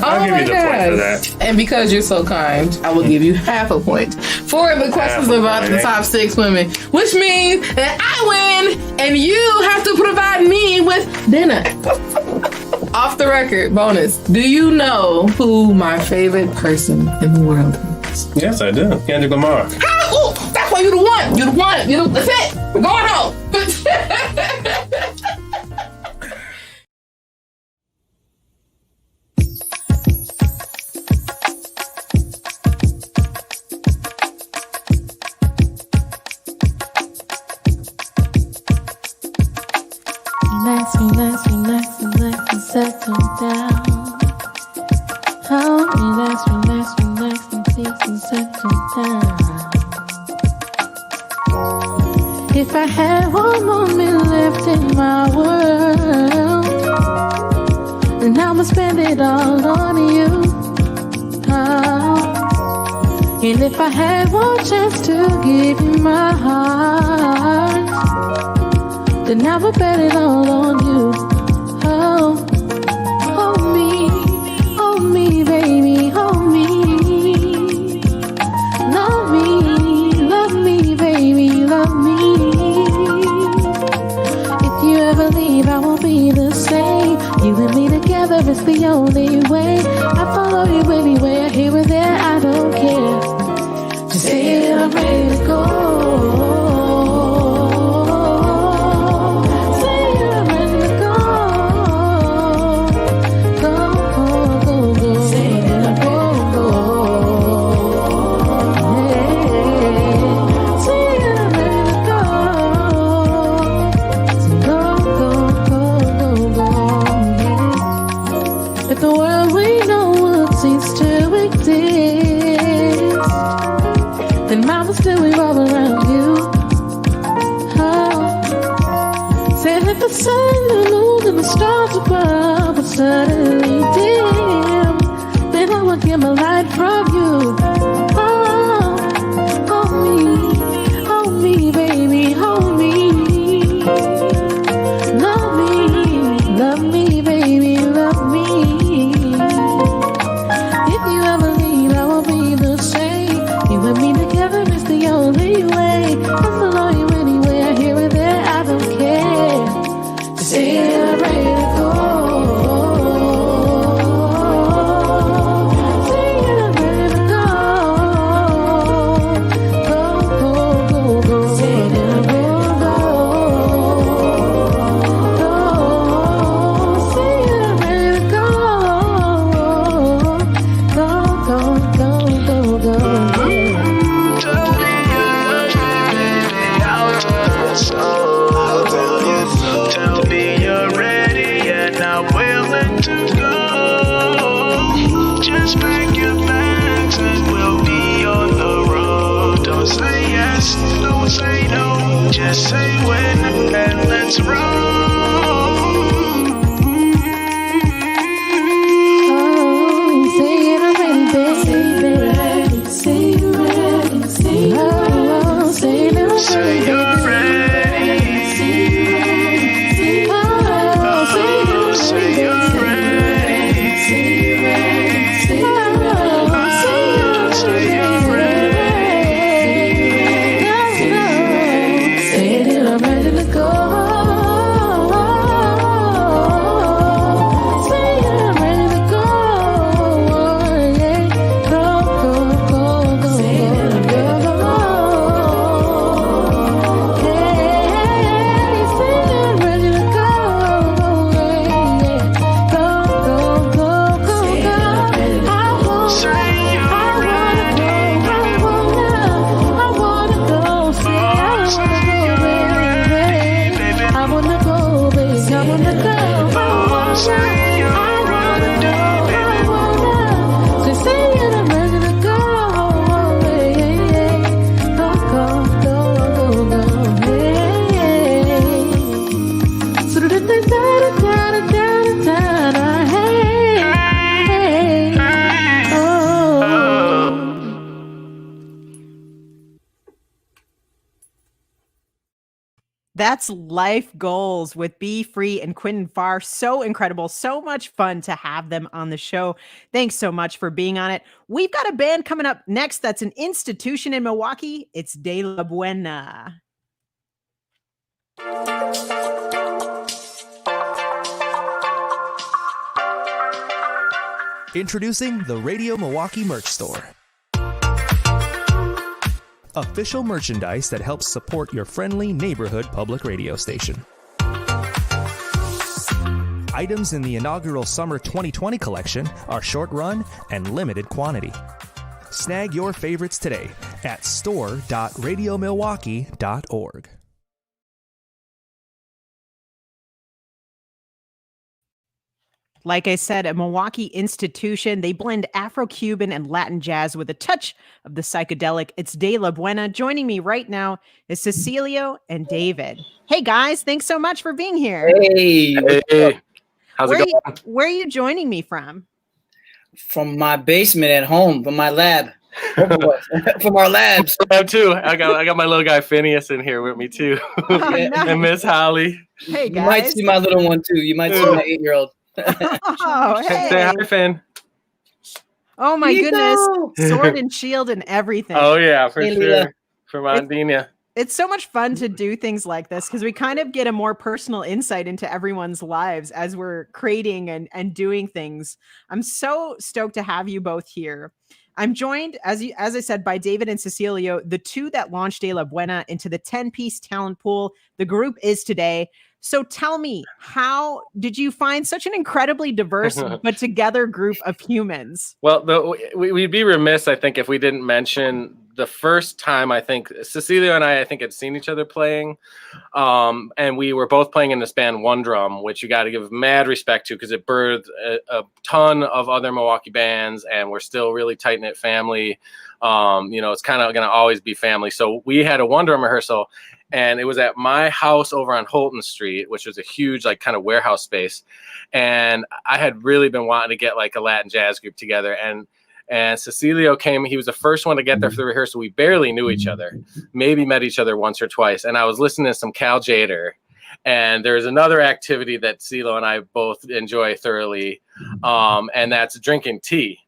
I'll give you the point for that. And because you're so kind, I will give you half a point for the questions about the top 6 women, which means that I win and you have to provide me with dinner. Off the record, bonus. Do you know who my favorite person in the world is? Yes, I do. Kendrick Lamar. Oh, that's why you're the one. You're the one. That's it. We're going home. If I had one moment left in my world, then I would spend it all on you. Oh. And if I had one chance to give you my heart, then I would bet it all on you. Oh, hold me, baby, hold me. Love me, baby, love me. If you ever leave, I won't be the same. You and me together is the only way. I follow you anywhere, here or there, I don't care. Just say that I'm ready to go. Then mama still revolve around you. Oh. Said if the sun, the moon, and the stars above would suddenly dim, then I would get my light from you. Oh, hold me, baby, hold me. Love me, baby, love me. If you ever leave, I won't be the same. You and me together is the only way. I'll follow you anywhere, here or there, I don't care. Just say that I'm ready to go. Say that I'm ready to go. Go, go, go, go. Say that I'm ready to go. Go. Say that I'm ready to go. Go, go, go, go, go. Tell me you're ready and I'm willing to go. Just pack your bags and we'll be on the road. Don't say yes, don't say no. Just say when and let's roll. Say it, I'm ready, baby. Say you're ready. Say you're ready. Say you're ready. Say you're ready. That's Life Goals with Be Free and Quinten Farr. So incredible. So much fun to have them on the show. Thanks so much for being on it. We've got a band coming up next that's an institution in Milwaukee. It's De La Buena. Introducing the Radio Milwaukee Merch Store. Official merchandise that helps support your friendly neighborhood public radio station. Items in the inaugural Summer 2020 collection are short run and limited quantity. Snag your favorites today at store.radiomilwaukee.org. Like I said, a Milwaukee institution. They blend Afro-Cuban and Latin jazz with a touch of the psychedelic. It's De La Buena. Joining me right now is Cecilio and David. Hey guys, thanks so much for being here. Hey, how's it going? Where are you joining me from? From my basement at home, from my lab. From our labs. Lab too. I got my little guy Phineas in here with me too. Oh, nice. And Miss Holly. Hey guys. You might see my little one too. You might see my 8-year-old. Oh, hey. Say hi, Finn. Oh my goodness. Sword and shield and everything. Oh yeah, for sure. From Andina. It's so much fun to do things like this because we kind of get a more personal insight into everyone's lives as we're creating and doing things. I'm so stoked to have you both here. I'm joined, as I said, by David and Cecilio, the two that launched De La Buena into the 10-piece talent pool the group is today. So tell me, how did you find such an incredibly diverse but together group of humans? Well, we'd be remiss, I think, if we didn't mention the first time I think Cecilio and I think, had seen each other playing. And we were both playing in this band One Drum, which you got to give mad respect to because it birthed a ton of other Milwaukee bands, and we're still really tight-knit family. It's kind of going to always be family. So we had a One Drum rehearsal, and it was at my house over on Holton Street, which was a huge, like, kind of warehouse space. And I had really been wanting to get like a Latin jazz group together. And Cecilio came. He was the first one to get there for the rehearsal. We barely knew each other, maybe met each other once or twice. And I was listening to some Cal Jader. And there's another activity that Celo and I both enjoy thoroughly, and that's drinking tea.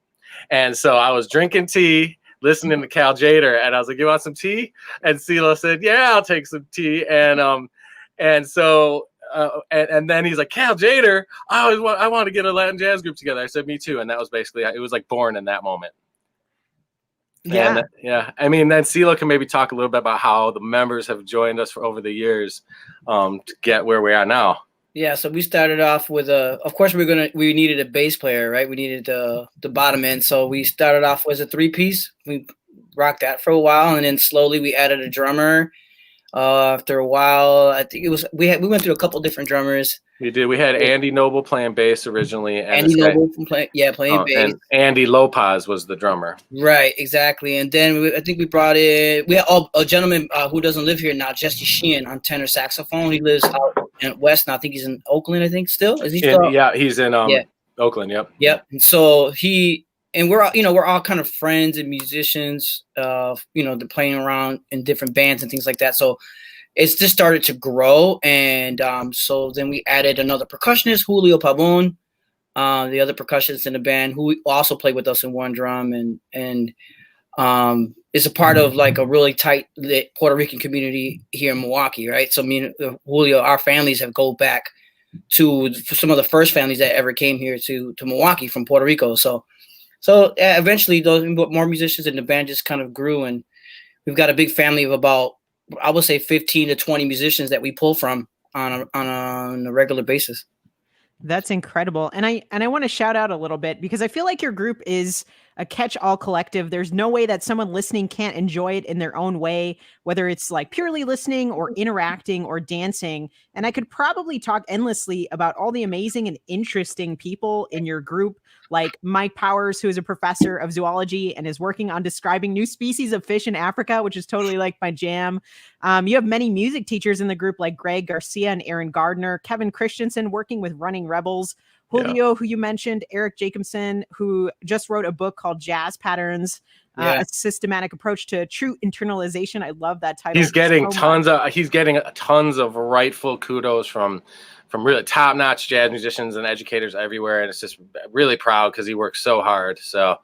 And so I was drinking tea, listening to Cal Jader, and I was like, "You want some tea?" And Celo said, "Yeah, I'll take some tea." And so then he's like, "Cal Jader, I want to get a Latin jazz group together." I said, "Me too." And that was basically, it was like born in that moment. Yeah. And, I mean, then Celo can maybe talk a little bit about how the members have joined us for over the years to get where we are now. Yeah, so we started off with of course we needed a bass player, right? We needed the bottom end. So we started off with a 3-piece. We rocked that for a while, and then slowly we added a drummer. After a while, I think it was we went through a couple different drummers. We did. We had Andy Noble playing bass originally, and Andy Noble playing bass. And Andy Lopez was the drummer. Right, exactly. And then I think we brought in a gentleman who doesn't live here now, Jesse Sheehan, on tenor saxophone. He lives out in West now. I think he's in Oakland. I think still is he still? Yeah, he's in Oakland. Yep. Yep. And so we're all kind of friends and musicians. They're playing around in different bands and things like that. So it's just started to grow, and so then we added another percussionist, Julio Pabon, the other percussionist in the band, who also played with us in One Drum, and is a part of like a really tight Puerto Rican community here in Milwaukee, right? So me and Julio, our families have go back to some of the first families that ever came here to Milwaukee from Puerto Rico. So eventually those more musicians in the band just kind of grew, and we've got a big family of about, I would say, 15 to 20 musicians that we pull from on a regular basis. That's incredible. And I want to shout out a little bit because I feel like your group is a catch-all collective. There's no way that someone listening can't enjoy it in their own way, whether it's like purely listening or interacting or dancing. And I could probably talk endlessly about all the amazing and interesting people in your group, like Mike Powers, who is a professor of zoology and is working on describing new species of fish in Africa, which is totally like my jam. You have many music teachers in the group like Greg Garcia and Aaron Gardner, Kevin Christensen working with Running Rebels, Julio, who you mentioned, Eric Jacobson, who just wrote a book called Jazz Patterns, a systematic approach to true internalization. I love that title. He's getting tons of rightful kudos from really top-notch jazz musicians and educators everywhere, and it's just really proud because he works so hard. So.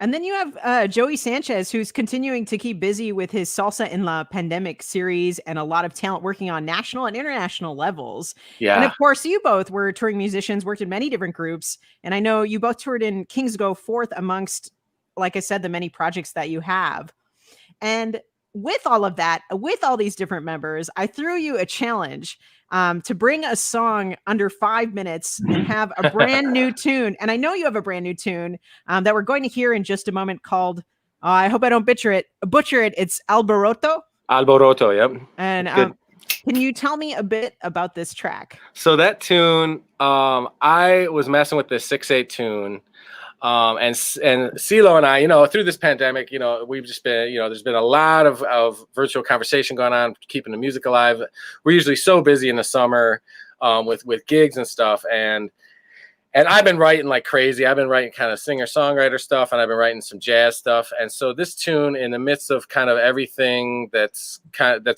And then you have Joey Sanchez, who's continuing to keep busy with his Salsa in la Pandemic series and a lot of talent working on national and international levels. Yeah. And of course, you both were touring musicians, worked in many different groups. And I know you both toured in Kings Go Forth amongst, like I said, the many projects that you have. And with all of that, with all these different members, I threw you a challenge to bring a song under 5 minutes and have a brand new tune. And I know you have a brand new tune that we're going to hear in just a moment called, I hope I don't butcher it. It's Alboroto. Alboroto, yep. And Can you tell me a bit about this track? So that tune, I was messing with this 6/8 tune. And CeeLo and I, through this pandemic, we've just been, there's been a lot of virtual conversation going on, keeping the music alive. We're usually so busy in the summer with gigs and stuff. And I've been writing like crazy. I've been writing kind of singer-songwriter stuff, and I've been writing some jazz stuff. And so this tune, in the midst of kind of everything that's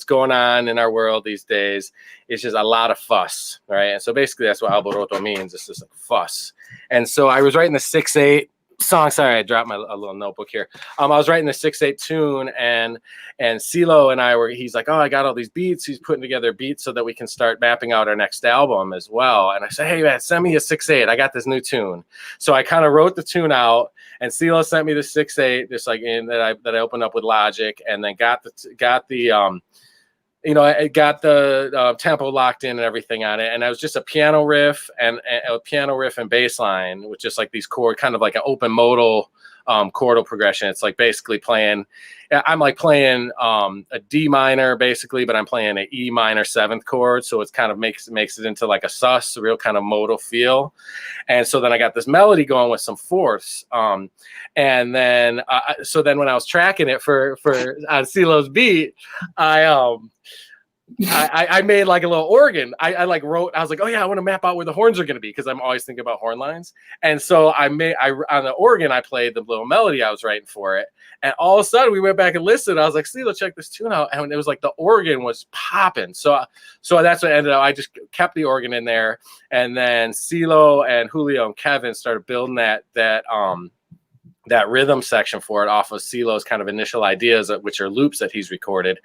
going on in our world these days, is just a lot of fuss, right? And so basically that's what alboroto means. It's just like fuss. And so I was writing the 6/8 song. Sorry, I dropped a little notebook here. I was writing the 6/8 tune, and CeeLo and I he's like, oh, I got all these beats. He's putting together beats so that we can start mapping out our next album as well. And I said, hey man, send me a 6/8. I got this new tune. So I kind of wrote the tune out, and CeeLo sent me the 6/8, just like that I opened up with Logic, and then got the I got the tempo locked in and everything on it. And it was just a piano riff and bass line with just like these chord, kind of like an open modal chordal progression. It's like basically I'm like playing a D minor basically, but I'm playing an E minor 7th chord. So it's kind of makes it into like a sus, a real kind of modal feel. And so then I got this melody going with some fourths. And then, so then when I was tracking it for on CeeLo's beat, I made like a little organ. I like wrote, I was like, oh yeah, I want to map out where the horns are going to be, because I'm always thinking about horn lines. And so on the organ, I played the little melody I was writing for it. And all of a sudden we went back and listened. I was like, CeeLo, check this tune out. And it was like the organ was popping. So that's what ended up. I just kept the organ in there. And then CeeLo and Julio and Kevin started building that rhythm section for it off of CeeLo's kind of initial ideas, which are loops that he's recorded.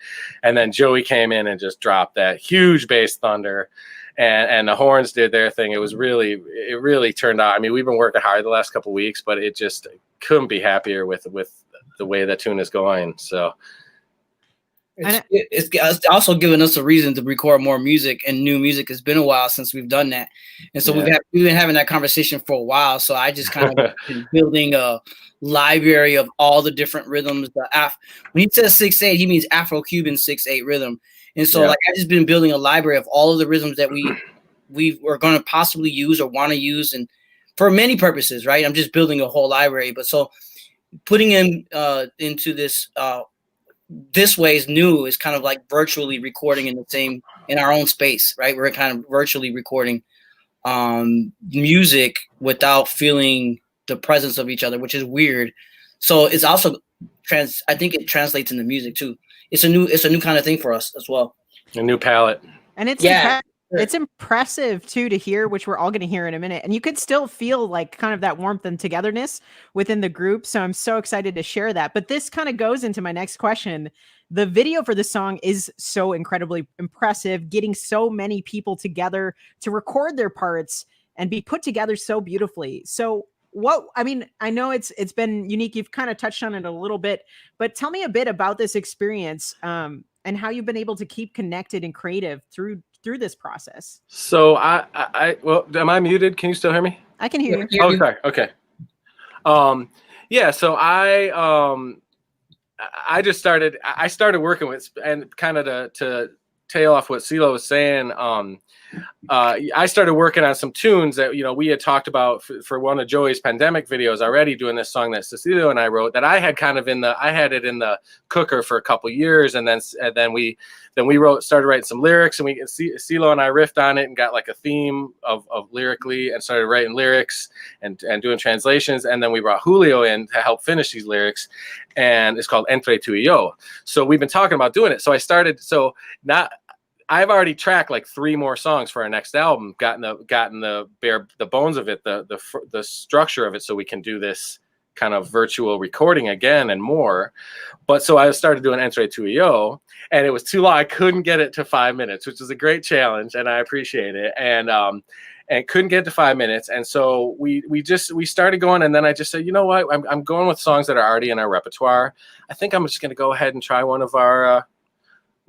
And then Joey came in and just dropped that huge bass thunder, and the horns did their thing. It really turned out. I mean, we've been working hard the last couple of weeks, but it just couldn't be happier with the way that tune is going. So it's also given us a reason to record more music and new music. It's been a while since we've done that. And so we've been having that conversation for a while. So I just kind of been building a library of all the different rhythms. When he says 6/8, he means Afro-Cuban 6/8 rhythm. And so like I just been building a library of all of the rhythms that we were going to possibly use or want to use, and for many purposes, right? I'm just building a whole library. But so putting him into this way is new, is kind of like virtually recording in our own space, right? We're kind of virtually recording music without feeling the presence of each other, which is weird. So it's also I think it translates into music too. It's a new kind of thing for us as well. A new palette. And it's it's impressive too to hear, which we're all going to hear in a minute. And you could still feel like kind of that warmth and togetherness within the group. So I'm so excited to share that. But this kind of goes into my next question. The video for the song is so incredibly impressive, getting so many people together to record their parts and be put together so beautifully. So I know it's been unique. You've kind of touched on it a little bit, but tell me a bit about this experience and how you've been able to keep connected and creative through this process. So well, am I muted? Can you still hear me? I can hear you. Oh, sorry. Okay. So I just started working with, and kind of to tail off what CeeLo was saying. I started working on some tunes that, we had talked about for one of Joey's pandemic videos already, doing this song that Cecilio and I wrote that I had I had it in the cooker for a couple years. And then we started writing some lyrics, and CeeLo and I riffed on it and got like a theme of lyrically, and started writing lyrics and doing translations. And then we brought Julio in to help finish these lyrics, and it's called Entre Tu y Yo. So we've been talking about doing it. So I've already tracked like 3 more songs for our next album, gotten the bones of it, the structure of it, so we can do this kind of virtual recording again and more. But so I started doing Entre Tu y Yo, and it was too long. I couldn't get it to 5 minutes, which is a great challenge, and I appreciate it. And couldn't get to 5 minutes. And so we started going, and then I just said, you know what, I'm going with songs that are already in our repertoire. I think I'm just going to go ahead and try one of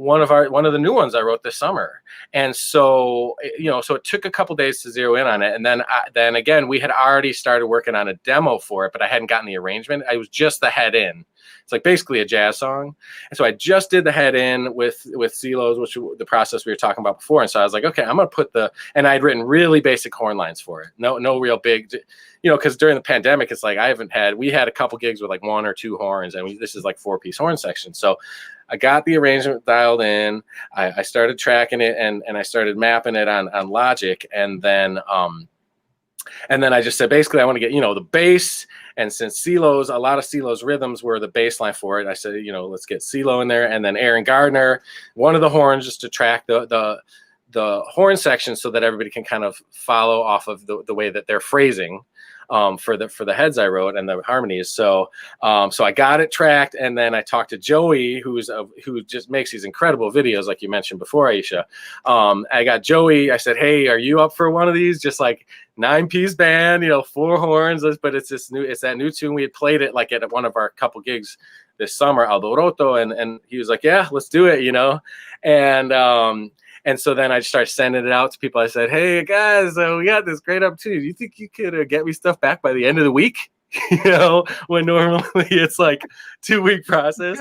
one of the new ones I wrote this summer. And so, so it took a couple days to zero in on it. And then again, we had already started working on a demo for it, but I hadn't gotten the arrangement. I was just the head in. It's like basically a jazz song. And so I just did the head in with CeeLo's, which the process we were talking about before. And so I was like, okay, I'm going to put and I'd written really basic horn lines for it. No real big, because during the pandemic, it's like we had a couple gigs with like 1 or 2 horns, and this is like 4-piece horn section. So I got the arrangement dialed in. I started tracking it and I started mapping it on Logic. And then I just said, basically, I want to get, the bass. And since a lot of CeeLo's rhythms were the bass line for it, I said, let's get CeeLo in there. And then Aaron Gardner, one of the horns, just to track the horn section so that everybody can kind of follow off of the way that they're phrasing. For the heads I wrote and the harmonies. So I got it tracked, and then I talked to Joey, who just makes these incredible videos, like you mentioned before, Aisha. I got Joey. I said, hey, are you up for one of these? Just like 9-piece band, 4 horns, but it's that new tune. We had played it like at one of our couple gigs this summer, Aldoroto, and he was like, yeah, let's do it, And so then I started sending it out to people. I said, hey, guys, we got this great opportunity. Do you think you could get me stuff back by the end of the week? When normally it's like 2-week process.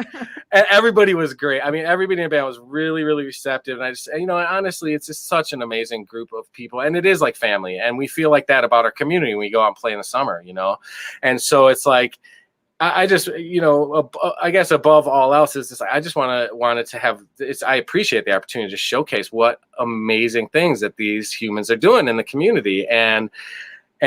And everybody was great. I mean, everybody in the band was really, really receptive. And I just, honestly, it's just such an amazing group of people. And it is like family. And we feel like that about our community when we go out and play in the summer, And so it's like, I just, I guess above all else is just, I just wanted to have this. I appreciate the opportunity to showcase what amazing things that these humans are doing in the community. And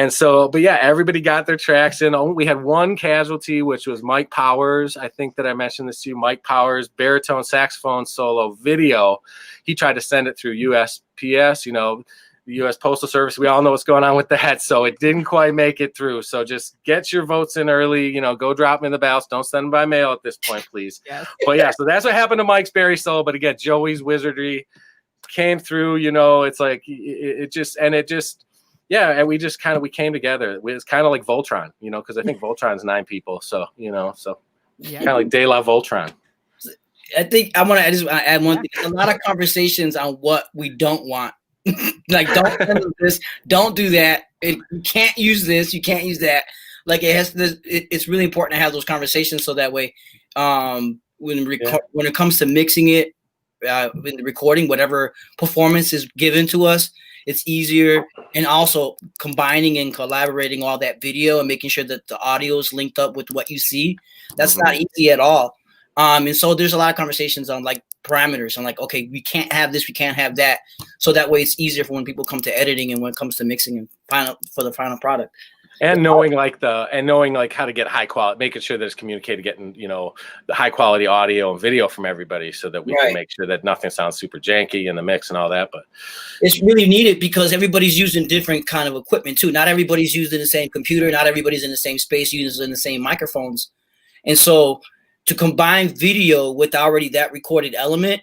so, but yeah, everybody got their tracks in. We had one casualty, which was Mike Powers. I think that I mentioned this to you. Mike Powers, baritone saxophone solo video. He tried to send it through USPS, the U.S. Postal Service. We all know what's going on with that. So it didn't quite make it through. So just get your votes in early, go drop them in the ballots. Don't send them by mail at this point, please. Yes. But yeah, so that's what happened to Mike's Barry solo. But again, Joey's wizardry came through, it's like, and we just we came together. It's kind of like Voltron, because I think Voltron's 9 people. So, kind of like De La Voltron. I think I want to add one thing. There's a lot of conversations on what we don't want. Like, don't do this, don't do that. You can't use this, you can't use that. Like, it's really important to have those conversations so that way, when it comes to mixing it, in the recording, whatever performance is given to us, it's easier. And also combining and collaborating all that video and making sure that the audio is linked up with what you see. That's not easy at all. And so there's a lot of conversations on like parameters and like, okay, we can't have this, we can't have that. So that way it's easier for when people come to editing and when it comes to mixing and for the final product. And knowing how to get high quality, making sure that it's communicated, getting, the high quality audio and video from everybody so that we can make sure that nothing sounds super janky in the mix and all that. But it's really needed because everybody's using different kind of equipment too. Not everybody's using the same computer. Not everybody's in the same space using the same microphones. And so to combine video with already that recorded element,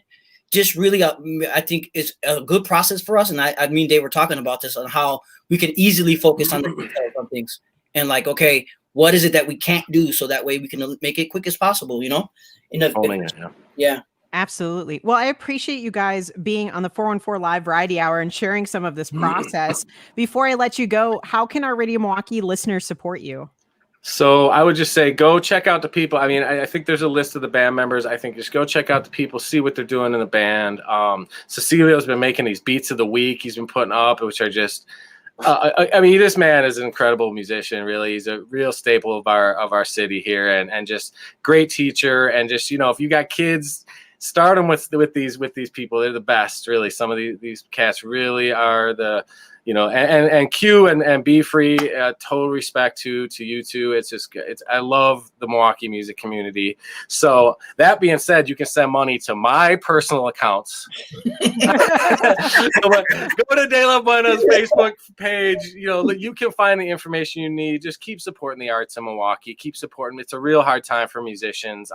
just really, I think it's a good process for us. And I mean, they were talking about this on how we can easily focus on the details on things and like, okay, what is it that we can't do? So that way we can make it quick as possible, Yeah. Absolutely. Well, I appreciate you guys being on the 414 Live Variety Hour and sharing some of this process. Before I let you go, how can our Radio Milwaukee listeners support you? So I would just say, go check out the people. I mean, I think there's a list of the band members. I think just go check out the people, see what they're doing in the band. Cecilio's been making these beats of the week he's been putting up, which are just, I mean, this man is an incredible musician, really. He's a real staple of our city here and just great teacher. And just, if you got kids, start them with these people. They're the best, really. Some of these cats really are the, and Q and Be Free, total respect to you two. I love the Milwaukee music community. So that being said, you can send money to my personal accounts. Go to De La Buena's Facebook page. You can find the information you need. Just keep supporting the arts in Milwaukee. Keep supporting. It's a real hard time for musicians.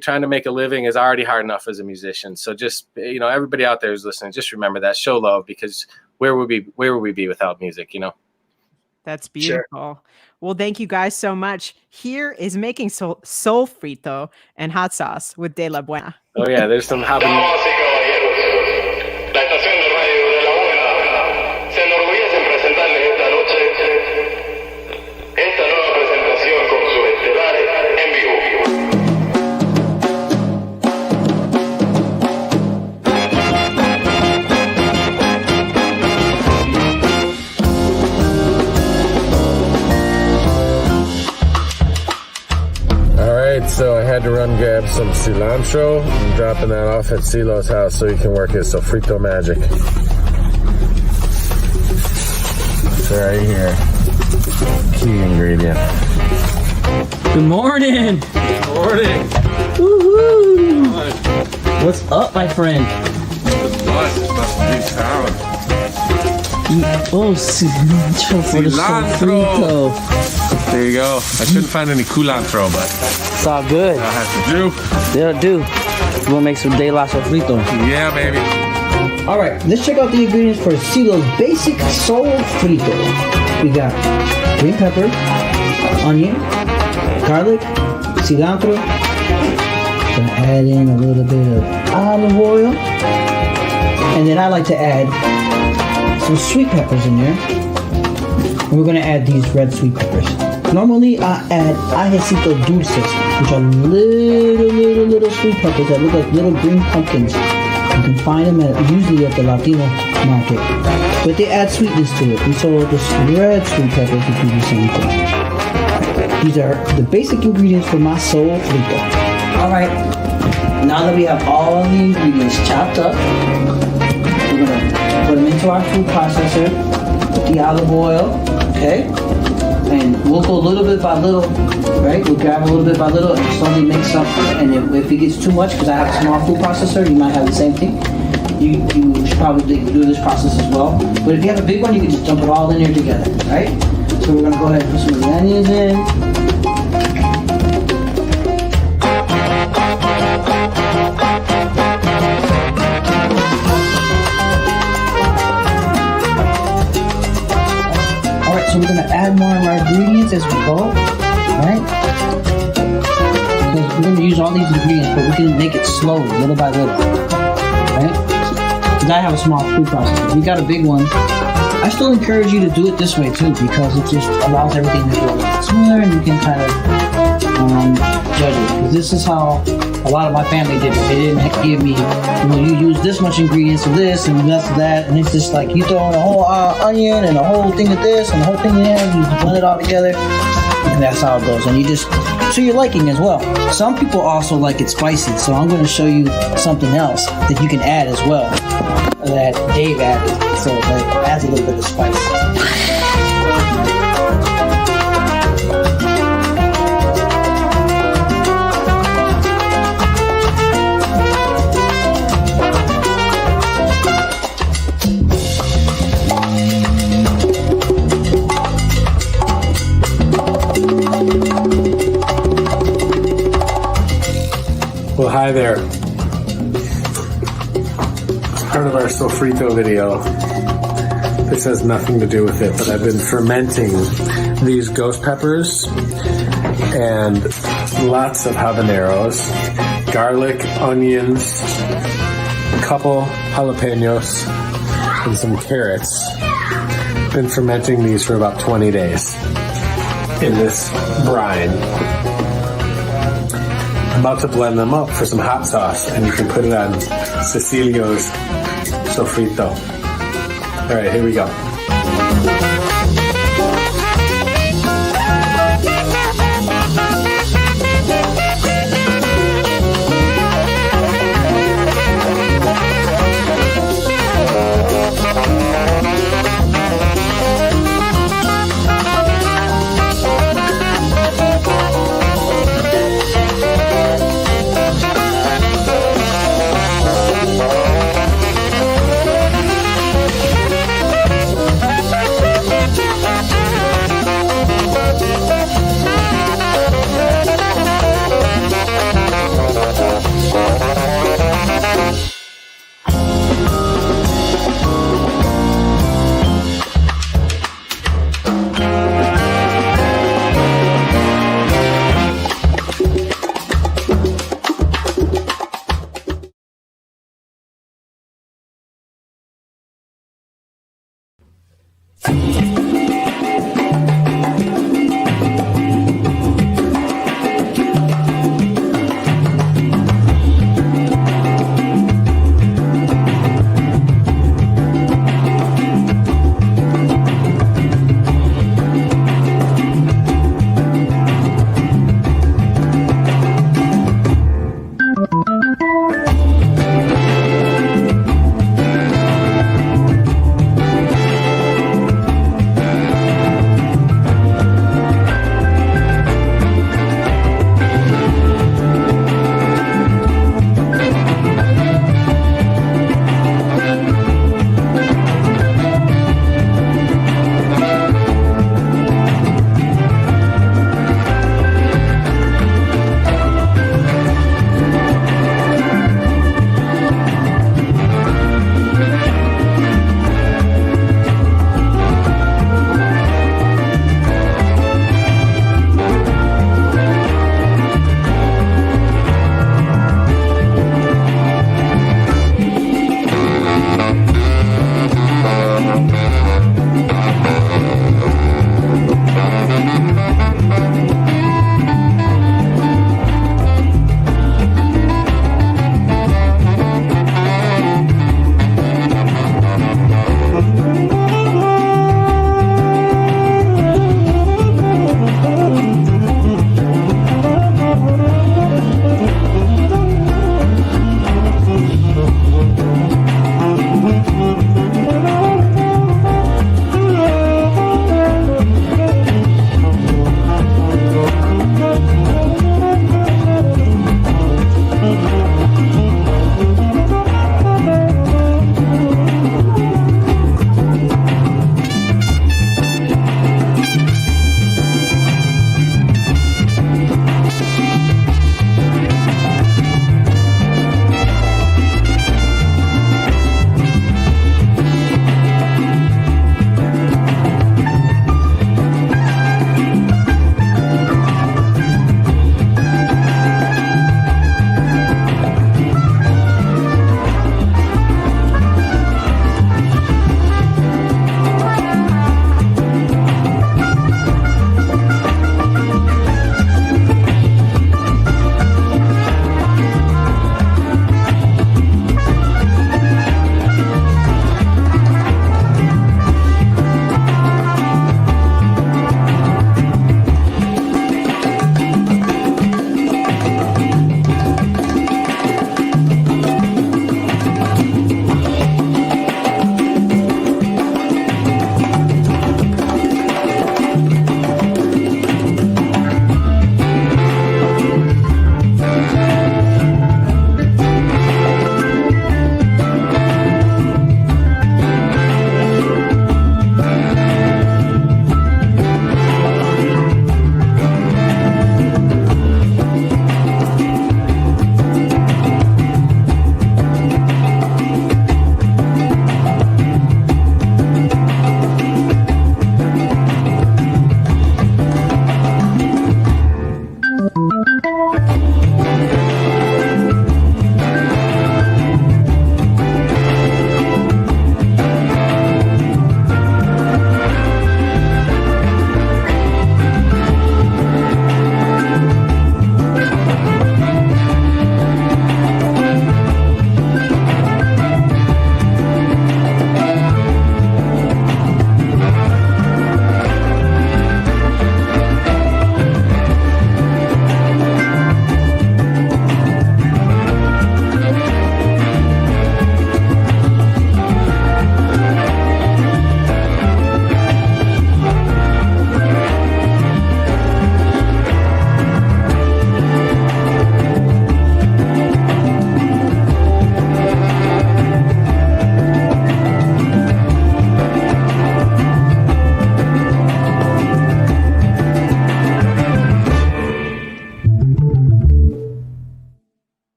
Trying to make a living is already hard enough as a musician. So just, everybody out there who's listening, just remember that. Show love, because where would we be without music, That's beautiful. Sure. Well, thank you guys so much. Here is making sofrito and hot sauce with De La Buena. Oh yeah, there's some habanero. La estación de radio de La Buena se enorgullece en presentarles esta noche esta nueva presentación con sus estelares en vivo. Alright, so I had to run grab some cilantro. I'm dropping that off at CeeLo's house so he can work his sofrito magic. It's right here. Key ingredient. Good morning. Good morning. Woohoo! What's up, my friend? Oh, cilantro for the sofrito. There you go. I couldn't find any culantro, but it's all good. I'll have to do. They'll do. We're gonna make some de la sofrito. Yeah, baby. All right, let's check out the ingredients for CeeLo's basic sofrito. We got green pepper, onion, garlic, cilantro. Gonna add in a little bit of olive oil, and then I like to add some sweet peppers in there. And we're gonna add these red sweet peppers. Normally I add ajecito dulces, which are little sweet peppers that look like little green pumpkins. You can find them usually at the Latino market. But they add sweetness to it. And so the red sweet peppers would do the same thing. These are the basic ingredients for my sofrito. Alright, now that we have all the ingredients chopped up, we're gonna put them into our food processor with the olive oil, okay? And we'll go little bit by little, right? We'll grab a little bit by little and slowly mix up. And if it gets too much, because I have a small food processor, you might have the same thing. You should probably do this process as well. But if you have a big one, you can just dump it all in there together, right? So we're gonna go ahead and put some of the onions in. So we're going to add more of our ingredients as we go, right? Because we're going to use all these ingredients, but we can make it slowly, little by little, right? Because I have a small food processor. If you got a big one, I still encourage you to do it this way too, because it just allows everything to go a little bit smoother, and you can kind of judge it. Because this is how a lot of my family did it. They didn't give me, you use this much ingredients of this and less of that, and it's just like you throw in a whole onion and a whole thing of this and a whole thing of that, you blend it all together, and that's how it goes. And you just, to your liking as well. Some people also like it spicy, so I'm going to show you something else that you can add as well, that Dave added, so that adds a little bit of spice. Well, hi there. As part of our sofrito video, this has nothing to do with it, but I've been fermenting these ghost peppers and lots of habaneros, garlic, onions, a couple jalapenos, and some carrots. Been fermenting these for about 20 days in this brine. I'm about to blend them up for some hot sauce, and you can put it on Cecilio's sofrito. All right, here we go.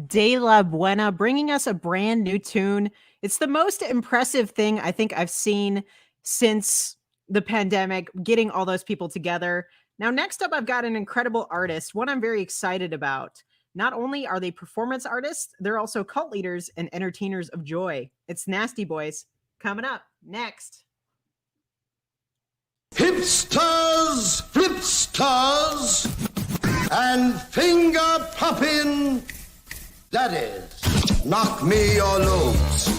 De La Buena bringing us a brand new tune. It's the most impressive thing I think I've seen since the pandemic, getting all those people together. Now, next up, I've got an incredible artist, one I'm very excited about. Not only are they performance artists, they're also cult leaders and entertainers of joy. It's Nasty Boys. Coming up next. Hipsters, flipsters, and finger popping daddies. Knock me your loads.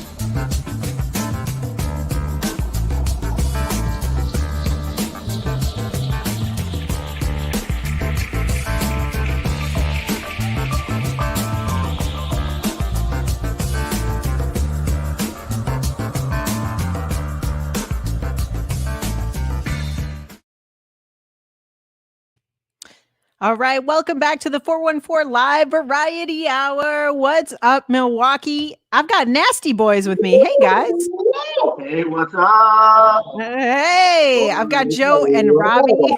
All right, welcome back to the 414 Live Variety Hour. What's up, Milwaukee? I've got Nasty Boys with me. Hey, guys. Hey, what's up? Hey, I've got Joe and Robbie.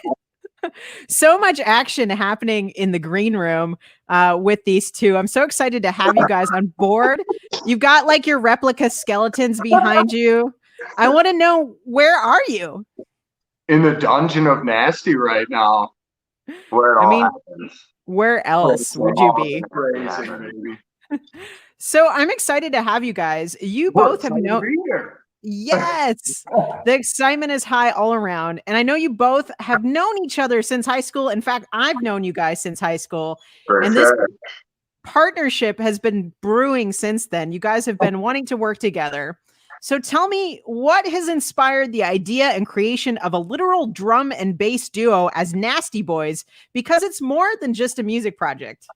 So much action happening in the green room with these two. I'm so excited to have you guys on board. You've got like your replica skeletons behind you. I want to know, where are you? In the dungeon of Nasty right now. Where it all happens. Where else would you be? Crazy, baby. So I'm excited to have you guys. You both have known. Yes, the excitement is high all around, and I know you both have known each other since high school. In fact, I've known you guys since high school, and this partnership has been brewing since then. You guys have been wanting to work together. So tell me, what has inspired the idea and creation of a literal drum and bass duo as Nasty Boys? Because it's more than just a music project.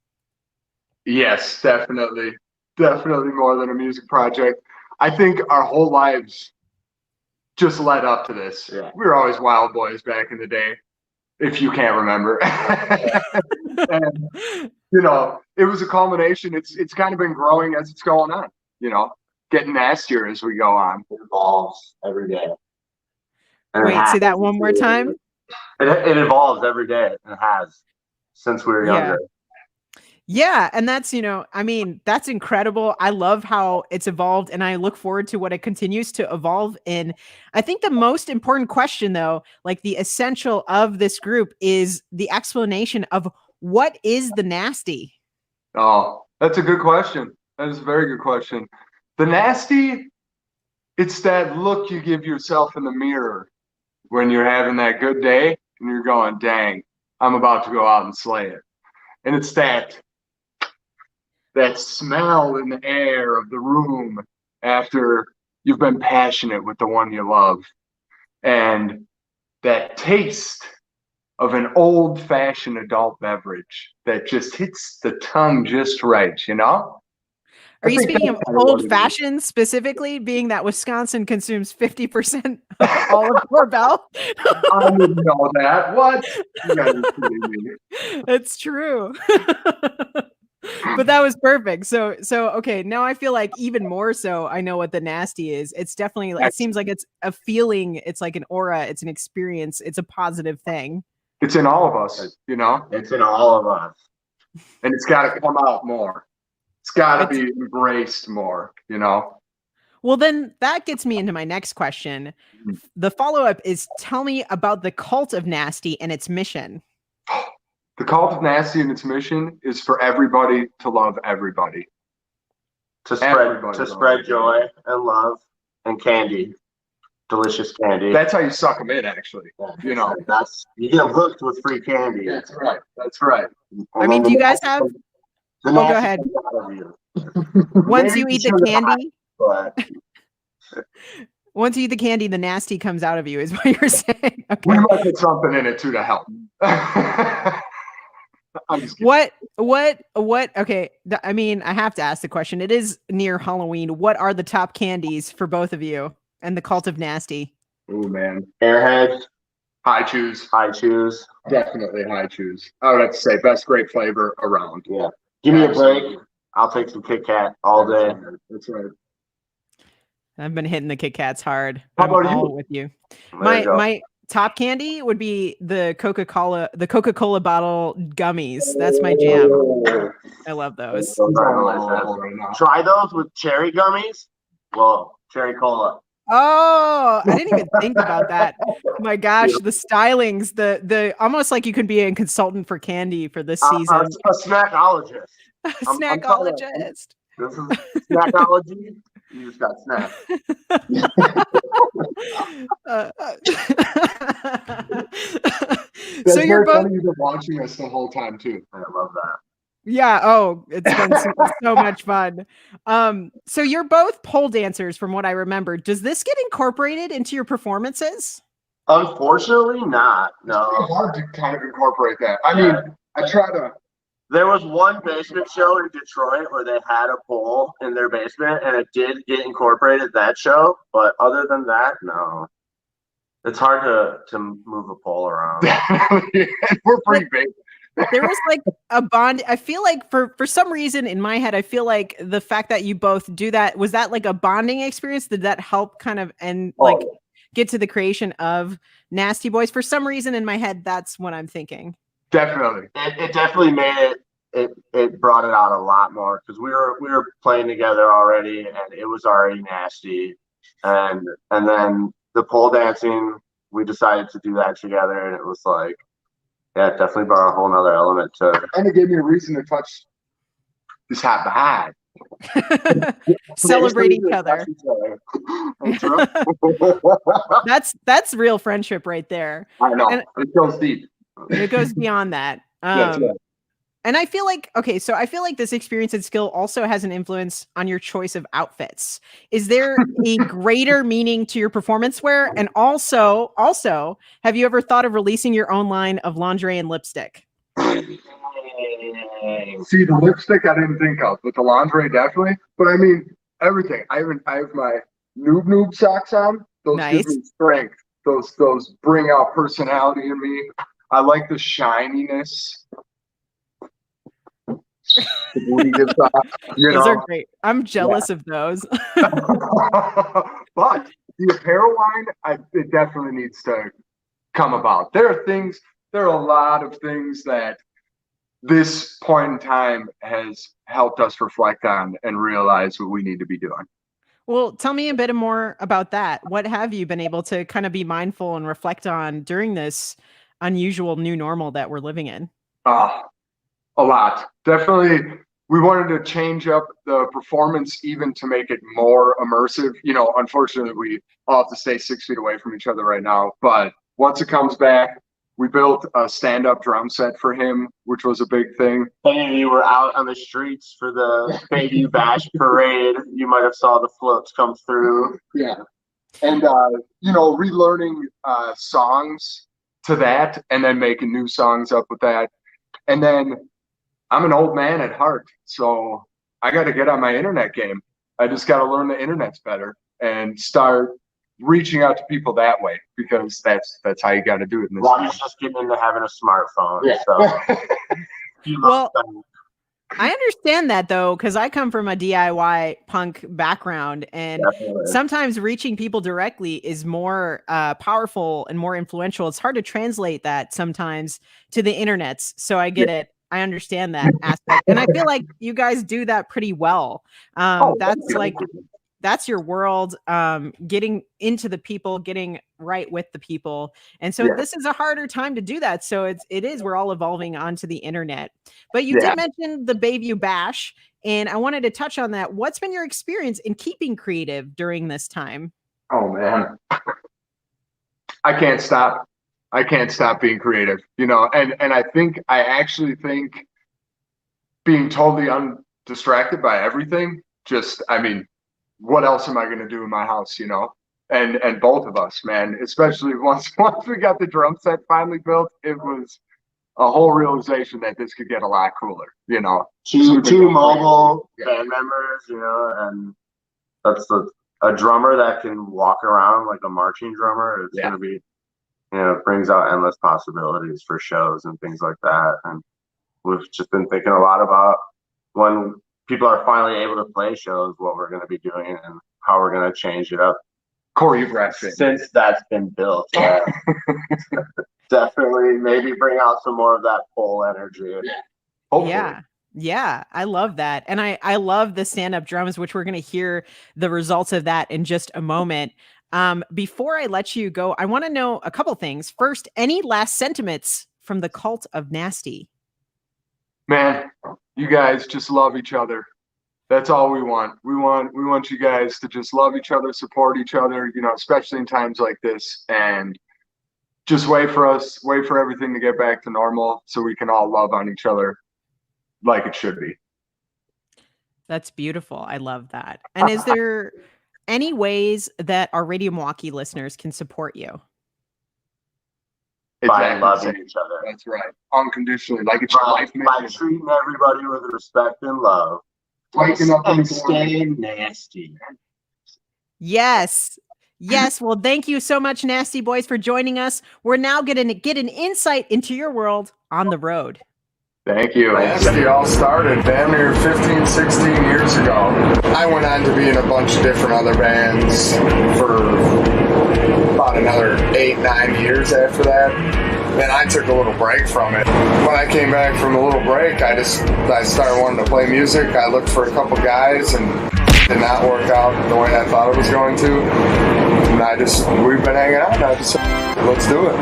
Yes, definitely. Definitely more than a music project. I think our whole lives just led up to this. Yeah. We were always wild boys back in the day, if you can't remember. And, you know, it was a culmination. It's kind of been growing as it's going on, you know. Getting nastier as we go on. It evolves every day. Wait, say that one more time. It evolves every day, and it has since we were younger. Yeah, and that's, you know, I mean, that's incredible. I love how it's evolved, and I look forward to what it continues to evolve in. I think the most important question, though, like the essential of this group, is the explanation of what is the nasty? Oh, that's a good question. That is a very good question. The nasty, it's that look you give yourself in the mirror when you're having that good day and you're going, dang, I'm about to go out and slay it. And it's that smell in the air of the room after you've been passionate with the one you love. And that taste of an old-fashioned adult beverage that just hits the tongue just right, you know? Are you speaking of old-fashioned specifically, being that Wisconsin consumes 50% of all of Corbell? I didn't know that. What? You guys are kidding me. It's true. But that was perfect. So okay, now I feel like even more so I know what the nasty is. It's definitely, it seems like it's a feeling, it's like an aura, it's an experience, it's a positive thing. It's in all of us, you know? It's in all of us. And it's got to come out more. It's got to be embraced more, you know? Well, then that gets me into my next question. The follow-up is, tell me about the Cult of Nasty and its mission. The Cult of Nasty and its mission is for everybody to love everybody. To spread joy and love and candy. Delicious candy. That's how you suck them in, actually. You know, you get them hooked with free candy. That's right. That's right. I mean, do you guys have... Oh, go ahead. Once you eat the candy, once you eat the candy, the nasty comes out of you, is what you're saying. Okay. We might put something in it too to help. What? Okay. I mean, I have to ask the question. It is near Halloween. What are the top candies for both of you and the Cult of Nasty? Oh man, Airheads. High chews. Definitely high chews. I would have to say best grape flavor around. Yeah. Give me a break. I'll take some Kit Kat all day. That's right. I've been hitting the Kit Kats hard. How I'm about all you? with you. There you go. My top candy would be the Coca-Cola bottle gummies. That's my jam. I love those. Try those with cherry gummies. Well, cherry cola. Oh, I didn't even think about that. My gosh, the stylings, the almost like you could be a consultant for candy for this season. A snackologist. Snackologist. This is snackology. You just got snack. So you're both. Funny you've been watching us the whole time too. I love that. Yeah. Oh, it's been so much fun. So you're both pole dancers, from what I remember. Does this get incorporated into your performances? Unfortunately, not. No. It's hard to kind of incorporate that. I mean, I try to. There was one basement show in Detroit where they had a pole in their basement, and it did get incorporated that show. But other than that, no. It's hard to move a pole around. We're pretty big. There was like a bond. I feel like for some reason in my head, I feel like the fact that you both do that, was that like a bonding experience? Did that help kind of get to the creation of Nasty Boys? For some reason in my head, that's what I'm thinking. Definitely. It definitely made it brought it out a lot more, because we were playing together already, and it was already nasty. And then the pole dancing, we decided to do that together, and it was like, yeah, it definitely brought a whole nother element to it. And it gave me a reason to touch this hot behind. Celebrate each other. That's real friendship right there. I know. And it goes deep. It goes beyond that. And I feel like, so I feel like this experience and skill also has an influence on your choice of outfits. Is there a greater meaning to your performance wear? And also, have you ever thought of releasing your own line of lingerie and lipstick? See, the lipstick I didn't think of, but the lingerie definitely. But I mean, everything. I have my noob socks on. Those give me strength. Those bring out personality in me. I like the shininess. Those are great. I'm jealous of those. But the apparel line, it definitely needs to come about. There are a lot of things that this point in time has helped us reflect on and realize what we need to be doing. Well, tell me a bit more about that. What have you been able to kind of be mindful and reflect on during this unusual new normal that we're living in? A lot. Definitely, we wanted to change up the performance even to make it more immersive. You know, unfortunately, we all have to stay 6 feet away from each other right now. But once it comes back, we built a stand-up drum set for him, which was a big thing. Any of you were out on the streets for the Bayview Bash parade, you might have saw the floats come through. Yeah. And, relearning songs to that, and then making new songs up with that. And then I'm an old man at heart, so I got to get on my internet game. I just got to learn the internet's better and start reaching out to people that way, because that's how you got to do it. Lonnie's just getting into having a smartphone. Yeah. So. Well, I understand that though, because I come from a DIY punk background, and sometimes reaching people directly is more powerful and more influential. It's hard to translate that sometimes to the internets. So I get it. I understand that aspect. And I feel like you guys do that pretty well. That's your world, getting into the people, getting right with the people. And so this is a harder time to do that. So we're all evolving onto the internet. But you did mention the Bayview Bash, and I wanted to touch on that. What's been your experience in keeping creative during this time? Oh man, I can't stop being creative, and I actually think being totally undistracted by everything, what else am I going to do in my house, and both of us, man, especially once we got the drum set finally built, it was a whole realization that this could get a lot cooler, Two mobile band members, and that's a drummer that can walk around like a marching drummer. It's going to be, it brings out endless possibilities for shows and things like that. And we've just been thinking a lot about when people are finally able to play shows, what we're going to be doing and how we're going to change it up. Choreographing. Since that's been built. Yeah. Definitely maybe bring out some more of that pole energy. Hopefully. Yeah, I love that. And I love the stand-up drums, which we're going to hear the results of that in just a moment. Before I let you go, I want to know a couple things. First, any last sentiments from the cult of Nasty? Man, you guys just love each other. That's all we want. We want you guys to just love each other, support each other, especially in times like this, and just wait for everything to get back to normal so we can all love on each other like it should be. That's beautiful. I love that. And is there any ways that our Radio Milwaukee listeners can support you? By loving each other. That's right. Unconditionally, like it's your life. By treating everybody with respect and love. Waking up and staying nasty. Yes. Yes. Well, thank you so much, Nasty Boys, for joining us. We're now going to get an insight into your world on the road. Thank you. Nasty all started damn near 15, 16 years ago. I went on to be in a bunch of different other bands for about another 8, 9 years after that. Then I took a little break from it. When I came back from a little break, I started wanting to play music. I looked for a couple guys and it did not work out the way I thought it was going to. And we've been hanging out and I just said, let's do it.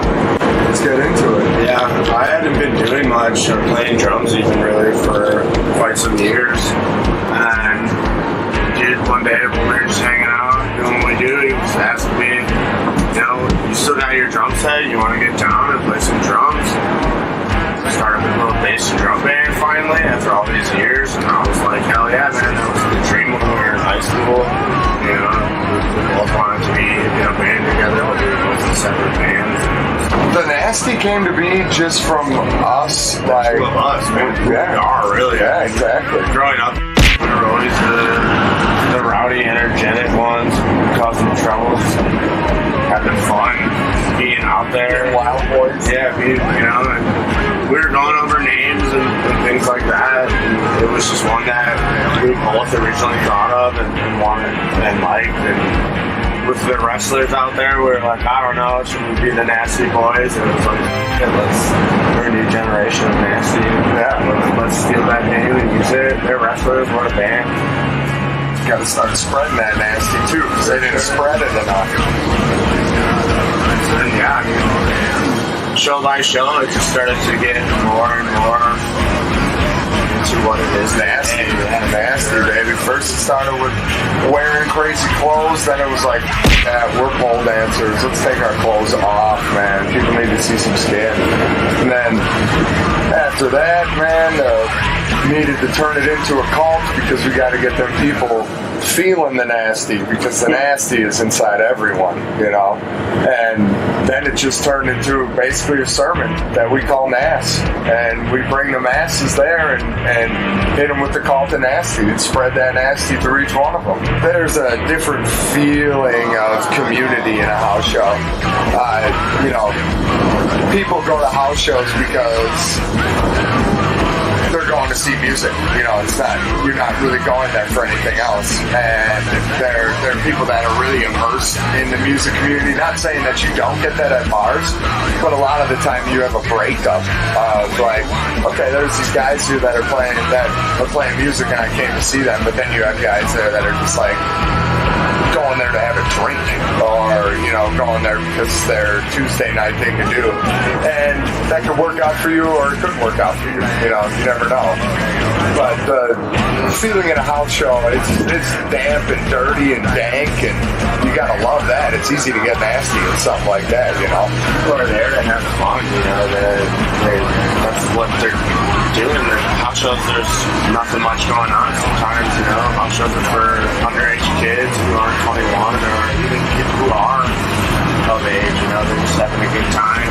Let's get into it. Yeah, I hadn't been doing much or playing drums even really for quite some years. And dude, one day when we were just hanging out, doing what we do, he was asking me, you still got your drum set? You want to get down and play some drums? Started a little bass and drum band finally after all these years, and I was like, hell yeah, man, that was the dream when we were in high school. We both wanted to be in a band together, but we were both in separate bands. The Nasty came to be just from us, like from us, man. Yeah, we are really. Yeah, exactly. Growing up, we were always the rowdy, energetic ones, causing troubles, having fun, being out there, wild boys. Yeah, and we were going over names and things like that. And it was just one that we both originally thought of and wanted and liked. And with the wrestlers out there, we were like, I don't know, should we be the Nasty Boys? And it was like, we're a new generation of Nasty. Yeah, let's steal that name and use it. They're wrestlers, we're a band. Got to start spreading that Nasty too, because they didn't spread it enough. And yeah, show by show, it just started to get more and more into what it is. Nasty, nasty, baby. First it started with wearing crazy clothes, then it was like, yeah, we're pole dancers, let's take our clothes off, man. People need to see some skin. And then after that, man, needed to turn it into a cult because we got to get them people feeling the Nasty, because the Nasty is inside everyone, and then it just turned into basically a sermon that we call Nas, and we bring the masses there and hit them with the call to Nasty and spread that Nasty through each one of them. There's a different feeling of community in a house show. People go to house shows because they're going to see music. You're not really going there for anything else. And there are people that are really immersed in the music community. Not saying that you don't get that at bars, but a lot of the time you have a breakup of like, okay, there's these guys here that are playing music and I came to see them, but then you have guys there that are just like going there to have a drink, or going there because it's their Tuesday night thing to do, and that could work out for you or it couldn't work out for you. You never know. But the feeling at a house show, it's damp and dirty and dank, and you gotta love that. It's easy to get nasty and something like that. People are there to have fun. That's what they're doing. The house shows, there's nothing much going on sometimes. House shows are for underage kids who aren't 21, or even people who are of age. They're just having a good time.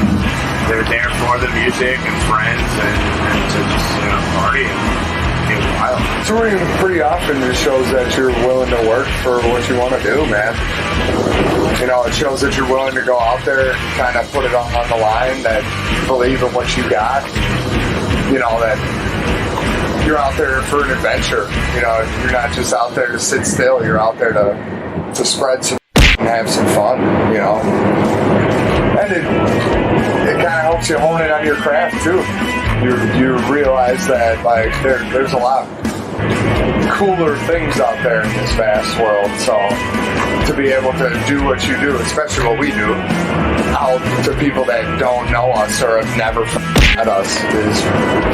They're there for the music and friends and to just party and get wild. Touring pretty often just shows that you're willing to work for what you want to do, man. It shows that you're willing to go out there and kind of put it on the line, that you believe in what you got. That you're out there for an adventure. You're not just out there to sit still. You're out there to spread some and have some fun. And it kind of helps you hone in on your craft too. You realize that there's a lot cooler things out there in this vast world. So to be able to do what you do, especially what we do, out to people that don't know us or have never met us is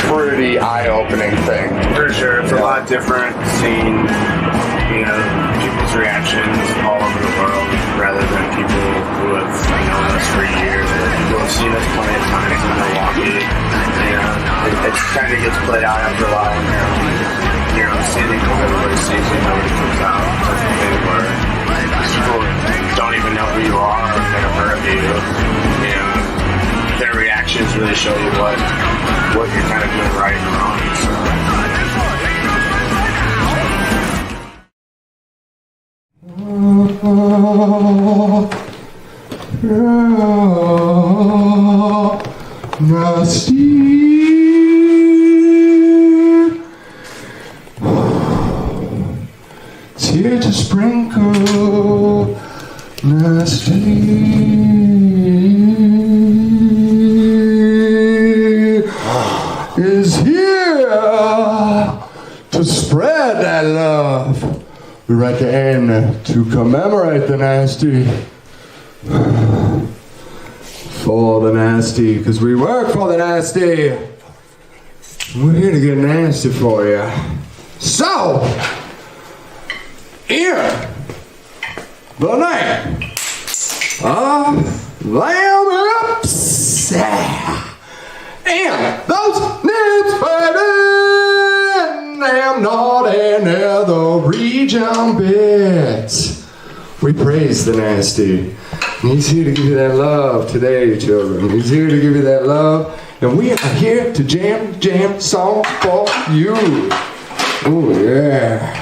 pretty eye-opening thing. For sure, it's a lot different seeing, people's reactions all over the world rather than people who have known us for years or who have seen us plenty of times in Milwaukee. It kind of gets played out after a while. Seeing everybody sees you, nobody comes out. That's the thing where people don't even know who you are or have never heard of you. Their reactions really show you what you're kind of doing right and wrong. Nasty. It's here to sprinkle. Nasty is here to spread that love. We're at the end to commemorate the nasty. For the nasty, because we work for the nasty. We're here to get nasty for you. So, in the name of them lips and those nips fading, them naughty nether region bits, we praise the nasty. He's here to give you that love today, children. He's here to give you that love. And we are here to jam songs for you. Oh, yeah.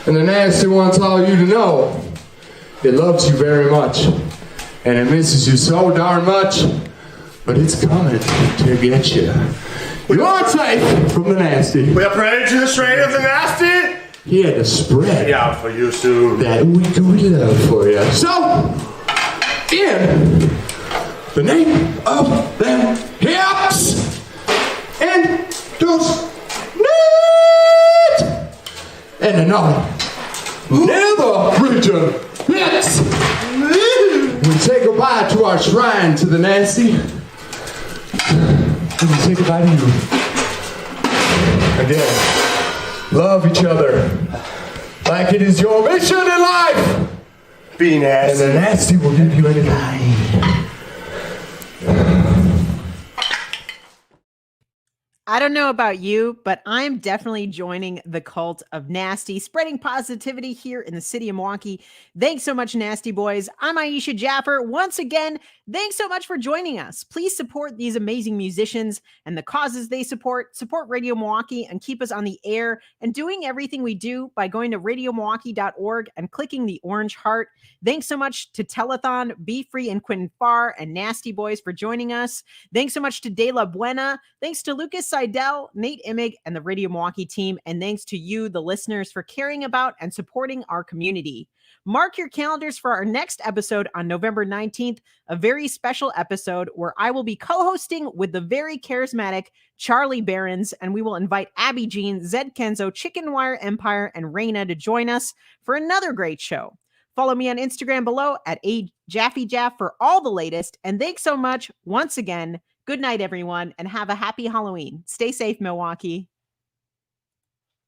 And the nasty wants all you to know it loves you very much, and it misses you so darn much, but it's coming to get you. You aren't safe from the nasty. We are praying to the strain of the nasty. He had to spread out for you soon. That we love for you. So, in the name of them hips and those and the naughty nether region hits. We say goodbye to our shrine to the nasty. And we say goodbye to you. Again, love each other like it is your mission in life. Be nasty. And the nasty will give you anything. I don't know about you, but I'm definitely joining the cult of Nasty, spreading positivity here in the city of Milwaukee. Thanks so much, Nasty Boys. I'm Aisha Jaffer. Once again, thanks so much for joining us. Please support these amazing musicians and the causes they support Radio Milwaukee, and keep us on the air and doing everything we do by going to radiomilwaukee.org and clicking the orange heart. Thanks so much to Telethon, Be Free, and Quinten Farr and Nasty Boys for joining us. Thanks so much to De La Buena. Thanks to Lucas Seidel, Nate Imig, and the Radio Milwaukee team. And thanks to you, the listeners, for caring about and supporting our community. Mark your calendars for our next episode on November 19th, a very special episode where I will be co-hosting with the very charismatic Charlie Behrens, and we will invite Abby Jean, Zed Kenzo, Chicken Wire Empire, and Raina to join us for another great show. Follow me on Instagram below at @JaffyJaff for all the latest. And thanks so much once again. Good night, everyone, and have a happy Halloween. Stay safe, Milwaukee.